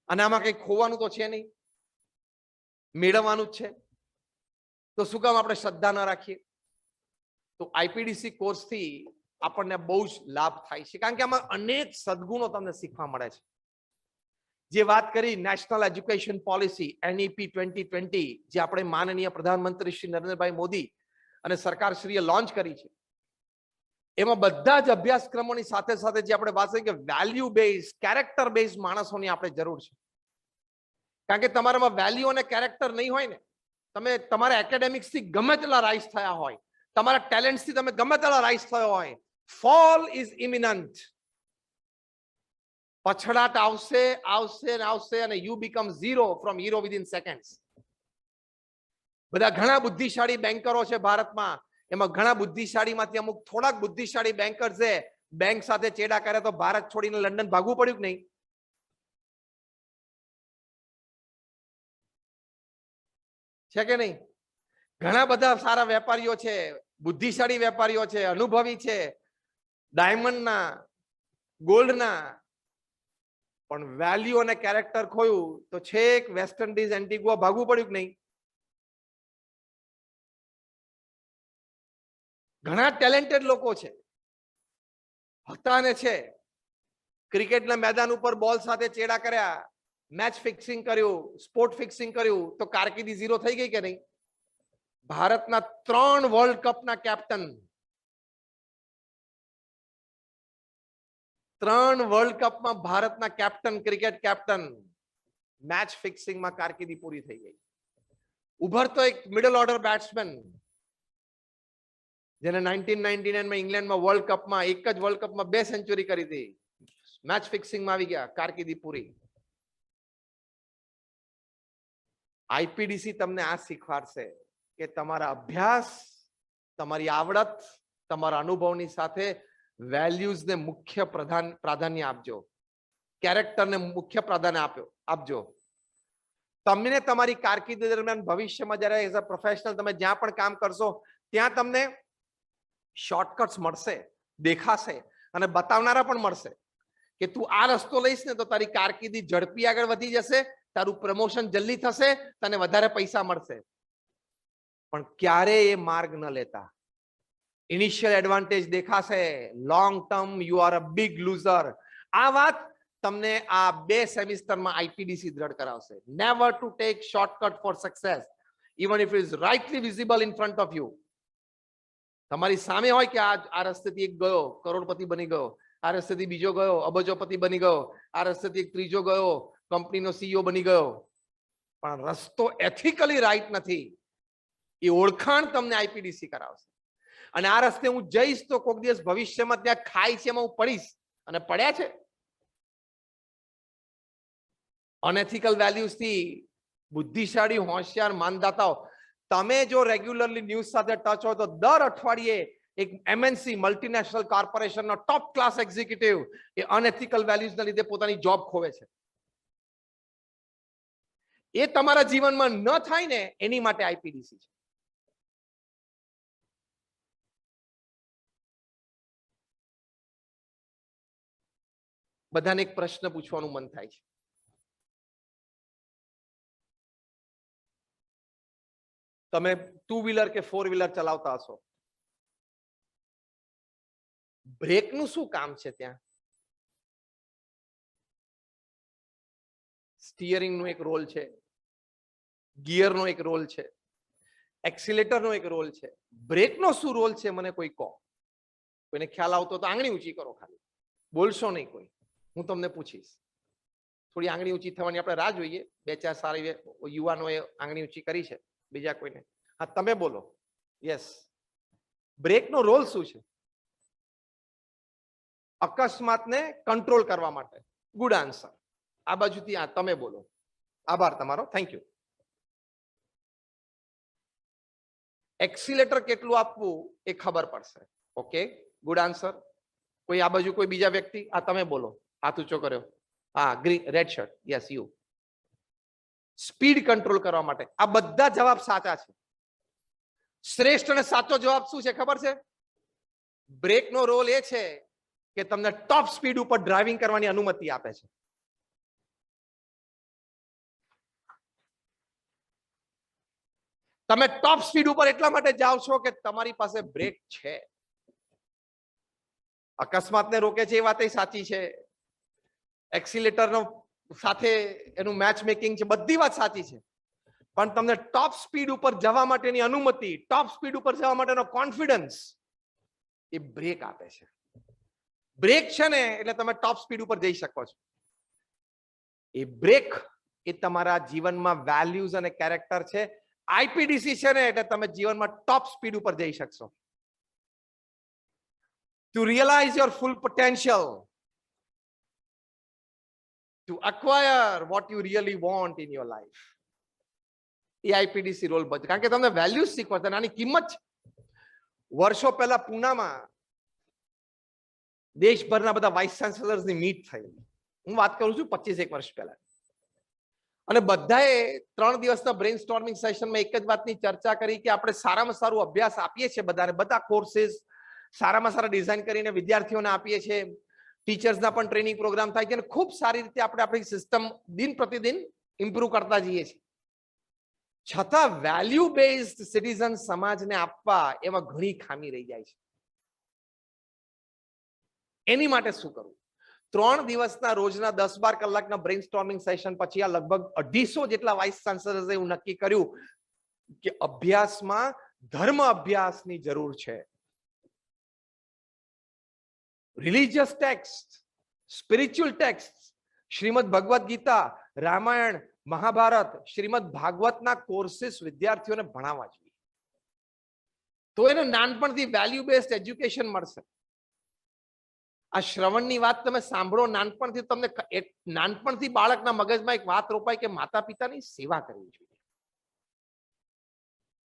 અને આમાં કંઈ ખોવાનું તો છે નહીં, મેળવવાનું જ છે. તો શું કામ આપણે શ્રદ્ધા ન રાખીએ? તો આઈપીડીસી કોર્સથી આપણને બહુ જ લાભ થાય છે, કારણ કે આમાં અનેક સદગુણો તમને શીખવા મળે છે. જે વાત કરી નેશનલ એજ્યુકેશન પોલિસી NEP 2020, જે આપણે માનનીય પ્રધાનમંત્રી શ્રી નરેન્દ્રભાઈ મોદી અને સરકારશ્રીએ લોન્ચ કરી છે, એમાં બધા જ અભ્યાસક્રમોની સાથે સાથે જે આપણે વાત કરી કે વેલ્યુ બેઝ, કેરેક્ટર બેઝ માણસોની આપણે જરૂર છે. કારણ કે તમારામાં વેલ્યુ અને કેરેક્ટર નહીં હોય ને, તમે તમારા એકેડેમિક્સથી ગમે તેટલા રાઇઝ થયા હોય, તમારા ટેલેન્ટ્સથી તમે ગમે તેટલા રાઇઝ થયો હોય, ફોલ ઇઝ ઇમિનન્ટ. પછડાટ આવશે આવશે અને આવશે અને you become zero from hero within seconds. બધા ઘણા બુદ્ધિશાળી બેન્કરો છે ભારતમાં, એમાં ઘણા બુદ્ધિશાળીમાંથી અમુક થોડાક બુદ્ધિશાળી બેન્કર છે, બેંક સાથે ચેડા કરે તો ભારત છોડીને લંડન ભાગવું પડ્યું કે નહીં? છે કે નહીં? ઘણા બધા સારા વેપારીઓ છે, બુદ્ધિશાળી વેપારીઓ છે, અનુભવી છે, ડાયમંડના, ગોલ્ડના, પણ વેલ્યુ અને કેરેક્ટર ખોયું તો છેક વેસ્ટ ઇન્ડિઝ, એન્ટિગુઆ ભાગવું પડ્યું કે નહીં? ઘણા ટેલેન્ટેડ લોકો છે, હતા ને છે, ક્રિકેટના મેદાન ઉપર બોલ સાથે ચેડા કર્યા, મેચ ફિક્સિંગ કર્યું, સ્પોર્ટ ફિક્સિંગ કર્યું, તો કારકિર્દી ઝીરો થઈ ગઈ કે નહીં? ભારતના 3 વર્લ્ડ કપના કેપ્ટન, 3 વર્લ્ડ કપમાં ભારતના કેપ્ટન, ક્રિકેટ કેપ્ટન, મેચ ફિક્સિંગમાં કારકિર્દી પૂરી થઈ ગઈ. ઉભરતો એક મિડલ ઓર્ડર બેટ્સમેન, જેને 1999 માં ઇંગ્લેન્ડમાં વર્લ્ડ કપમાં, એક જ વર્લ્ડ કપમાં 2 સેન્ચુરી કરી હતી, મેચ ફિક્સિંગમાં આવી ગયા, કારકિર્દી પૂરી. આઈપીડીસી તમને આ શીખવાડશે કે તમારા અભ્યાસ, તમારી આવડત, તમારા અનુભવની સાથે વેલ્યુઝને મુખ્ય પ્રાધાન્ય આપજો, કેરેક્ટરને મુખ્ય પ્રાધાન્ય આપજો. તમને તમારી કારકિર્દી દરમિયાન ભવિષ્યમાં જ્યારે એઝ અ પ્રોફેશનલ તમે જ્યાં પણ કામ કરશો ત્યાં તમને શોર્ટકટ્સ મળશે, દેખાશે, અને બતાવનારા પણ મળશે કે તું આ રસ્તો લઈશ ને તો તારી કારકિર્દી ઝડપી આગળ વધી જશે, તારું પ્રમોશન જલ્દી થશે, તને વધારે પૈસા મળશે. પણ ક્યારે એ માર્ગ ન લેતા. ઇનિશિયલ એડવાન્ટેજ દેખાશે, long term you are a big loser. આ વાત તમને આ 2 સેમિસ્ટરમાં આઈપીડીસી દ્રઢ કરાવશે. Never to take shortcut four success, even if it is rightly visible in front of you. તમારી સામે હોય કે આ રસ્તેથી એક ગયો, કરોડપતિ બની ગયો, આ રસ્તેથી બીજો ગયો, અબજોપતિ બની ગયો, આ રસ્તેથી એક ત્રીજો ગયો, કંપનીનો સીઈઓ બની ગયો, પણ રસ્તો એથિકલી રાઈટ નથી. એ ઓળખાણ તમને આઈપીડીસી કરાવશે. અને આ રસ્તે હું જઈશ તો કોઈક દિવસ ભવિષ્યમાં ત્યાં ખાઈ છે એમાં હું પડીશ, અને પડ્યા છે. અનએથિકલ વેલ્યુઝ થી બુદ્ધિશાળી, હોશિયાર માનદાતાઓ, તમે જો રેગ્યુલરલી ન્યૂઝ સાથે ટચ હોય તો દર અઠવાડિયે એક એમએનસી મલ્ટીનેશનલ કોર્પોરેશનનો ટોપ ક્લાસ એક્ઝિક્યુટિવ એ અનએથિકલ વેલ્યુઝના લીધે પોતાની જોબ ખોવે છે. એ તમારા જીવનમાં ન થાય ને એની માટે આઈપીડીસી છે. બધાને એક પ્રશ્ન પૂછવાનું મન થાય છે. તમે 2 વ્હીલર કે 4 વ્હીલર ચલાવતા હશો, બ્રેકનું શું કામ છે ત્યાં? સ્ટીયરિંગનો એક રોલ છે, ગિયરનો એક રોલ છે, એક્સિલેટરનો એક રોલ છે. બ્રેકનો શું રોલ છે મને કોઈ કહો. કોઈને ખ્યાલ આવતો તો આંગળી ઊંચી કરો, ખાલી બોલશો નહીં કોઈ, હું તમને પૂછીશ. થોડી આંગળી ઊંચી થવાની આપણે રાહ જોઈએ. 2-4 સારી યુવાનોએ આંગળી ઊંચી કરી છે, બીજા કોઈને? હા, તમે બોલો. યસ, બ્રેકનો રોલ શું છે? અકસ્માતને કંટ્રોલ કરવા માટે. Good answer. આ બાજુથી આ તમે બોલો. આભાર તમારો, થેન્ક યુ. એક્સિલેટર કેટલું આપવું એ ખબર પડશે. Okay, good answer. કોઈ આ બાજુ કોઈ બીજા વ્યક્તિ? આ તમે બોલો, હાથ ઊંચો કર્યો. હા, green red shirt. Yes, you. Speed control કરવા માટે. આ બધા જવાબ સાચા છે. શ્રેષ્ઠ અને સાચો જવાબ શું છે ખબર છે? બ્રેકનો રોલ એ છે કે તમને ટોપ સ્પીડ ઉપર ડ્રાઇવિંગ કરવાની અનુમતિ આપે છે. તમે ટોપ સ્પીડ ઉપર એટલા માટે જાઓ છો કે તમારી પાસે બ્રેક છે. અકસ્માતને રોકે છે એ વાત સાચી છે, એક્સિલેટરનો સાથે એનું મેચ મેકિંગ છે, બધી વાત સાચી છે. પણ તમને ટોપ સ્પીડ ઉપર જવા માટેની અનુમતિ, ટોપ સ્પીડ ઉપર જવા માટેનો કોન્ફિડન્સ એ બ્રેક આપે છે. બ્રેક છે ને એટલે તમે ટોપ સ્પીડ ઉપર જઈ શકો છો. એ બ્રેક એ તમારા જીવનમાં વેલ્યુઝ અને કેરેક્ટર છે. આઈપીડીસી છે ને એટલે તમે જીવનમાં ટોપ સ્પીડ ઉપર જઈ શકશો. To realize your full potential, to acquire what you really want in your life. એ આઈપીડીસી રોલ ભજવે, કારણ કે તમને વેલ્યુઝ શીખવા, આની કિંમત છે. વર્ષો પહેલા પૂનામાં દેશભરના બધા વાઇસ ચાન્સેલર્સની મીટ થઈ. હું વાત કરું છું 25 વર્ષ પહેલા. અને બધાએ 3 દિવસના બ્રેઇન સ્ટોર્મિંગ સેશનમાં એક જ વાતની ચર્ચા કરી કે આપણે સારામાં સારું અભ્યાસ આપીએ છીએ બધાને, બધા કોર્सेस સારામાં સારા ડિઝાઇન કરીને વિદ્યાર્થીઓને આપીએ છીએ, ટીચર્સના પણ ટ્રેનિંગ પ્રોગ્રામ થાય છે અને ખૂબ સારી રીતે આપણે આપણી સિસ્ટમ દિન પ્રતિદિન ઇમ્પ્રૂવ કરતા જઈએ છીએ. છતાં વેલ્યુ બેઝડ સિટીઝન સમાજને આપવા એમાં ઘણી ખામી રહી જાય છે. એની માટે શું કરવું? 3 દિવસના રોજના 10-12 કલાકના બ્રેઇન સ્ટોર્મિંગ સેશન પછી આ લગભગ 250 જેટલા વાઇસ ચાન્સલર્સે એવું નક્કી કર્યું કે અભ્યાસમાં ધર્મ અભ્યાસની જરૂર છે. Religious text, spiritual text, Shrimad Bhagavad Gita, Ramayan, Mahabharat, Shrimad ભાગવતના કોર્सेस વિદ્યાર્થીઓને ભણાવવા જોઈએ. તો એને નાનપણથી વેલ્યુ બેઝડ એજ્યુકેશન મળશે. આ શ્રવણની વાત તમે સાંભળો, નાનપણથી તમને નાનપણથી બાળકના મગજમાં એક વાત રોપાય કે માતા પિતાની સેવા કરવી જોઈએ.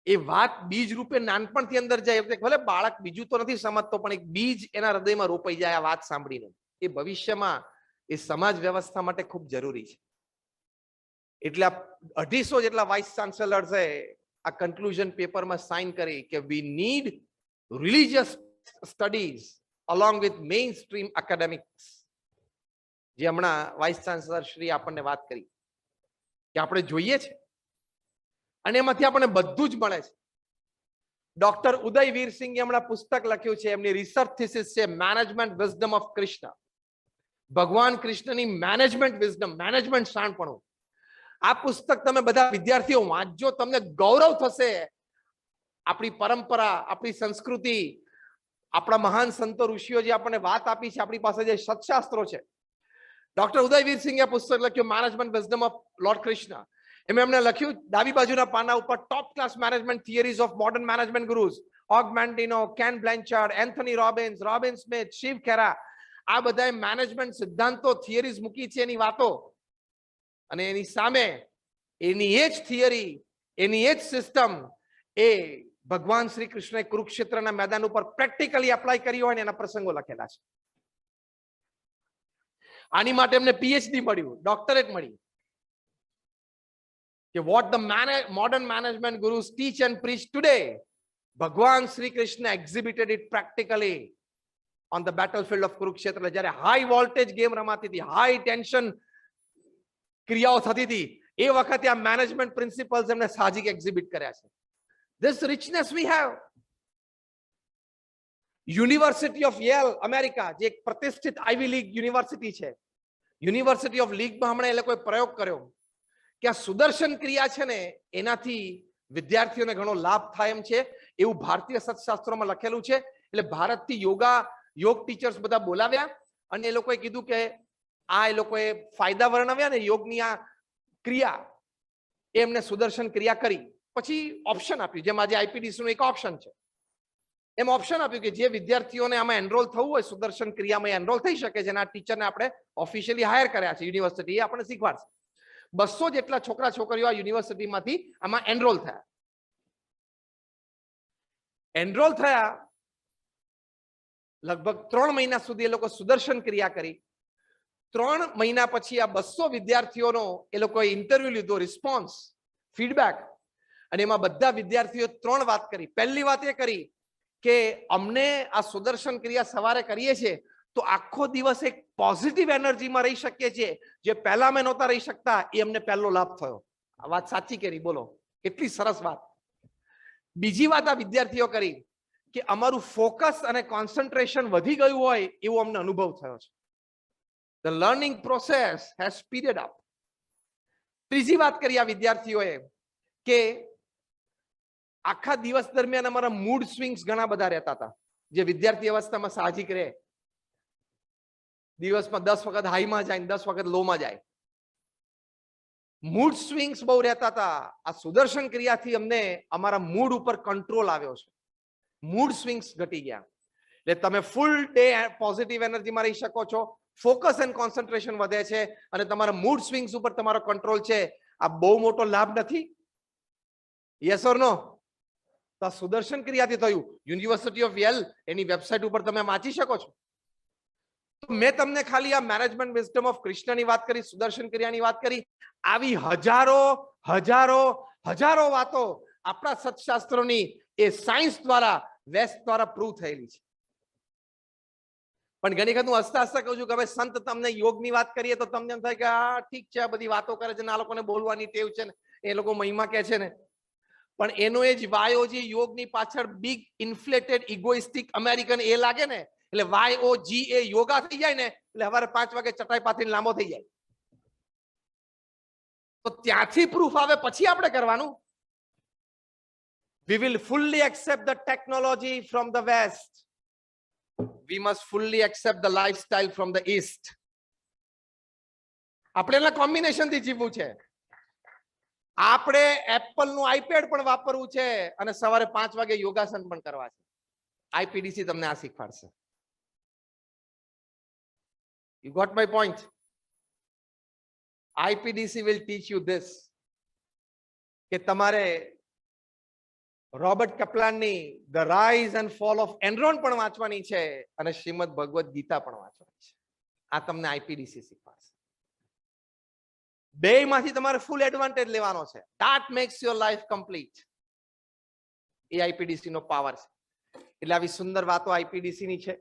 એ વાત બીજ રૂપે નાનપણથી અંદર જાય, ભલે બાળક બીજું તો નથી સમજતો પણ એક બીજ એના હૃદયમાં રોપાઈ જાય આ વાત સાંભળીને. એ ભવિષ્યમાં એ સમાજ વ્યવસ્થા માટે ખૂબ જરૂરી છે. એટલે 250 જેટલા વાઇસ ચાન્સેલર્સે આ કન્ક્લુઝન પેપરમાં સાઇન કરી કે we need religious studies along with mainstream academics. જે હમણાં વાઇસ ચાન્સલર શ્રી આપણને વાત કરી કે આપણે જોઈએ છે અને એમાંથી આપણને બધું જ મળે છે. ડોક્ટર ઉદય વીરસિંહે હમણાં પુસ્તક લખ્યું છે, એમની રિસર્ચ થીસિસ છે મેનેજમેન્ટ વિઝડમ ઓફ કૃષ્ણ. ભગવાન કૃષ્ણની મેનેજમેન્ટ વિઝડમ, મેનેજમેન્ટ શાણપણું. આ પુસ્તક તમે બધા વિદ્યાર્થીઓ વાંચજો, તમને ગૌરવ થશે. આપણી પરંપરા, આપણી સંસ્કૃતિ, આપણા મહાન સંતો ઋષિઓ જે આપણને વાત આપી છે, આપણી પાસે જે સત્શાસ્ત્રો છે. ડોક્ટર ઉદય વીરસિંહે પુસ્તક લખ્યું management wisdom of lord Krishna. એમણે લખ્યું ડાબી બાજુના પાના ઉપર top class management theories of modern management gurus, Og Mandino, Ken Blanchard, Anthony Robbins, Robin Smith, Shiv Khera. આ બધાએ મેનેજમેન્ટ સિદ્ધાંતો, થિયરીઝ મૂકી છે એની વાતો. અને એની સામે એની એ જ થિયરી, એની એ જ સિસ્ટમ એ ભગવાન શ્રી કૃષ્ણએ કુરુક્ષેત્રના મેદાન ઉપર પ્રેક્ટિકલી એપ્લાય કરી હોય ને એના પ્રસંગો લખેલા છે. આની માટે એમને પીએચડી મળ્યું, ડોક્ટરેટ મળી કે what the modern management gurus teach and preach today, ભગવાન Shri Krishna exhibited it practically on the battlefield of Kurukshetra. જ્યારે હાઈ વોલ્ટેજ ગેમ રમાતી હતી, હાઈ ટેન્શન ક્રિયાઓ થતી હતી, એ વખતે આ મેનેજમેન્ટ પ્રિન્સિપલ્સ એમને સાહજિક એક્ઝિબિટ કર્યા છે. This richness we have. University of Yale, America, જે એક પ્રતિષ્ઠિત આઈવી લીગ યુનિવર્સિટી છે, યુનિવર્સિટી ઓફ લીગમાં હમણાં એ લોકોએ પ્રયોગ કર્યો કે આ સુદર્શન ક્રિયા છે ને એનાથી વિદ્યાર્થીઓને ઘણો લાભ થાય એમ છે, એવું ભારતીય સત્શાસ્ત્રોમાં લખેલું છે. એટલે ભારતથી યોગ ટીચર્સ બધા બોલાવ્યા અને એ લોકોએ કીધું કે આ એ લોકોએ ફાયદા વર્ણવ્યા ને યોગની આ ક્રિયા, એમને સુદર્શન ક્રિયા કરી. પછી ઓપ્શન આપ્યું, જેમ આજે આઈપીડીસી નું એક ઓપ્શન છે, એમ ઓપ્શન આપ્યું કે જે વિદ્યાર્થીઓને આમાં એનરોલ થવું હોય, સુદર્શન ક્રિયામાં એનરોલ થઈ શકે છે. આ ટીચરને આપણે ઓફિશિયલી હાયર કર્યા છે યુનિવર્સિટી, એ આપણને શીખવાડશે. 200 જેટલા છોકરા છોકરીઓ આ યુનિવર્સિટીમાંથી આમાં એનરોલ થયા. એનરોલ થયા લગભગ 3 મહિના સુધી એ લોકો સુદર્શન ક્રિયા કરી. 3 મહિના પછી આ 200 વિદ્યાર્થીઓનો એ લોકોએ ઇન્ટરવ્યુ લીધો, રિસ્પોન્સ, ફીડબેક. અને એમાં બધા વિદ્યાર્થીઓ 3 વાત કરી. પહેલી વાત એ કરી કે અમને આ સુદર્શન ક્રિયા સવારે કરીએ છીએ તો આખો દિવસ એક પોઝિટિવ એનર્જીમાં રહી શકીએ છીએ, જે પહેલા અમે નહોતા રહી શકતા. એ અમને પહેલો લાભ થયો. આ વાત સાચી કરી, બોલો કેટલી સરસ વાત. બીજી વાત આ વિદ્યાર્થીઓ કરી કે અમારું ફોકસ અને કોન્સન્ટ્રેશન વધી ગયું હોય એવો અમને અનુભવ થયો છે. The learning process has speeded up. ત્રીજી વાત કરી આ વિદ્યાર્થીઓએ કે આખા દિવસ દરમિયાન અમારા મૂડ સ્વિંગ્સ ઘણા બધા રહેતા હતા, જે વિદ્યાર્થી અવસ્થામાં સાહજિક રહે. દિવસમાં 10 વખત હાઈમાં જાય, 10 વખત લોમાં જાય. મૂડ સ્વિંગ્સ બહુ રહેતા હતા. આ સુદર્શન ક્રિયાથી અમને અમારા મૂડ ઉપર કંટ્રોલ આવ્યો છે. મૂડ સ્વિંગ્સ ઘટી ગયા. એટલે તમે ફૂલ ડે પોઝિટિવ એનર્જીમાં રહી શકો છો, ફોકસ એન્ડ કોન્સન્ટ્રેશન વધે છે અને તમારા મૂડ સ્વિંગ્સ ઉપર તમારો કંટ્રોલ છે. આ બહુ મોટો લાભ નથી? યસ ઓર નો? તો સુદર્શન ક્રિયાથી થયું. University of Yale any website ઉપર તમે વાંચી શકો છો. તો મેં તમને ખાલી આ મેનેજમેન્ટ વિઝડમ ઓફ કૃષ્ણની વાત કરી, સુદર્શન ક્રિયાની વાત કરી. આવી હજારો હજારો હજારો વાતો આપણા સત્શાસ્ત્રોની એ સાયન્સ દ્વારા વેસ્ટ દ્વારા પ્રૂવ થયેલી છે. પણ ઘણી વખત હું હસતા હસતા કહું છું કે હવે સંત તમને યોગની વાત કરીએ તો તમને એમ થાય કે આ ઠીક છે, આ બધી વાતો કરે છે ને આ લોકોને બોલવાની ટેવ છે ને એ લોકો મહિમા કહે છે ને. પણ એનો એ જ વાયોજી યોગની પાછળ બિગ ઇન્ફ્લેટેડ ઇગોઇસ્ટિક અમેરિકન એ લાગે ને, એટલે YOG એ યોગા થઈ જાય ને એટલે સવારે 5 વાગે ચટાઈ પાથરીને લાંબો થઈ જાય. તો ત્યાંથી પ્રૂફ આવે પછી આપણે કરવાનું. We will fully accept the technology from the West. We must fully accept the lifestyle from the East. આપણે એના કોમ્બિનેશન થી જીવવું છે. આપણે એપલ નું આઈપેડ પણ વાપરવું છે અને સવારે 5 વાગે યોગાસન પણ કરવા છે. આઈપીડીસી તમને આ શીખવાડશે. You got my point? IPDC will teach you this કે તમારે રોબર્ટ કપ્લાનની the rise and fall of Enron પણ વાંચવાની છે અને શ્રીમદ ભગવદ ગીતા પણ વાંચવાની છે. આ તમને આઈપીડીસી શીખવાડશે. બેમાંથી તમારે ફૂલ એડવાન્ટેજ લેવાનો છે. That makes your life complete. એ આઈપીડીસી નો પાવર છે. એટલે આવી સુંદર વાતો આઈપીડીસી ની છે.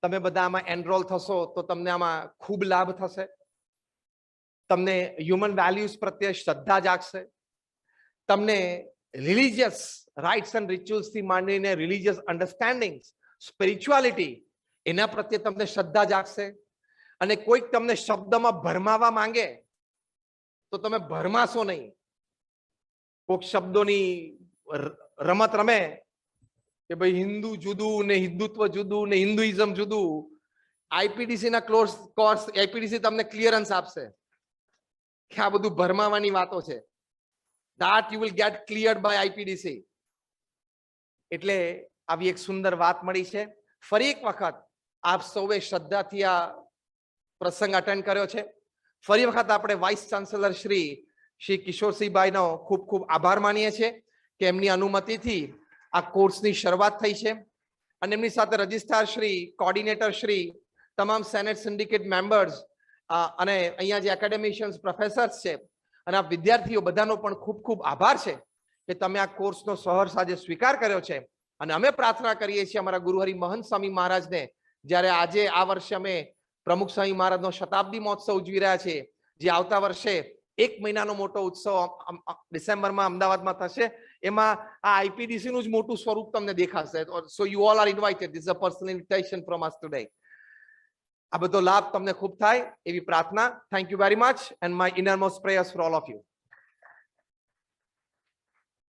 તમે બધા આમાં એનરોલ થશો તો તમને આમાં ખૂબ લાભ થશે. તમને હ્યુમન વેલ્યુઝ પ્રત્યે શ્રદ્ધા જાગશે. તમને રિલિજિયસ રાઇટ્સ એન્ડ રિચ્યુઅલ્સ થી માંડીને રિલિજિયસ અન્ડરસ્ટેન્ડિંગ, સ્પિરિચ્યુઆલિટી એના પ્રત્યે તમને શ્રદ્ધા જાગશે. અને કોઈક તમને શબ્દમાં ભરમાવા માંગે તો તમે ભરમાશો નહીં. કોઈક શબ્દોની રમત રમે કે ભાઈ હિન્દુ જુદું ને હિન્દુત્વ જુદું ને હિન્દુઇઝમ જુદું. આઈપીડીસી ના કોર્સ આઈપીડીસી તમને ક્લિયરન્સ આપશે કે આ બધું ભરમાવાની વાતો છે. that you will get cleared by IPDC. એટલે આવી એક સુંદર વાત મળી છે. ફરી એક વખત આપ સૌએ શ્રદ્ધાથી આ પ્રસંગ અટેન્ડ કર્યો છે. ફરી વખત આપણે વાઇસ ચાન્સેલર શ્રી કિશોરસિંહભાઈનો ખૂબ ખૂબ આભાર માનીએ છીએ કે એમની અનુમતિથી આ કોર્સની શરૂઆત થઈ છે અને એમની સાથે રજિસ્ટ્રાર શ્રી, કોર્ડિનેટર શ્રી, તમામ સેનેટ સિન્ડિકેટ મેમ્બર્સ અને અહીંયા જે એકેડેમિશિયન્સ પ્રોફેસર્સ છે અને આ વિદ્યાર્થીઓ બધાનો પણ ખૂબ ખૂબ આભાર છે કે તમે આ કોર્સનો સહર્ષ આજે સ્વીકાર કર્યો છે. અને અમે પ્રાર્થના કરીએ છીએ અમારા ગુરુહરિ મહંત સ્વામી મહારાજને, જ્યારે આજે આ વર્ષે અમે પ્રમુખ સ્વામી મહારાજનો શતાબ્દી મહોત્સવ ઉજવી રહ્યા છીએ, જે આવતા વર્ષે 1 મહિનાનો મોટો ઉત્સવ ડિસેમ્બરમાં અમદાવાદમાં થશે, એમાં આ આઈપીડીસી નું જ મોટું સ્વરૂપ તમને દેખાશે. So you all are invited. This is a personal invitation from us today. આ બધો લાભ તમને ખૂબ થાય એવી પ્રાર્થના. Thank you very much and my innermost prayers for all of you.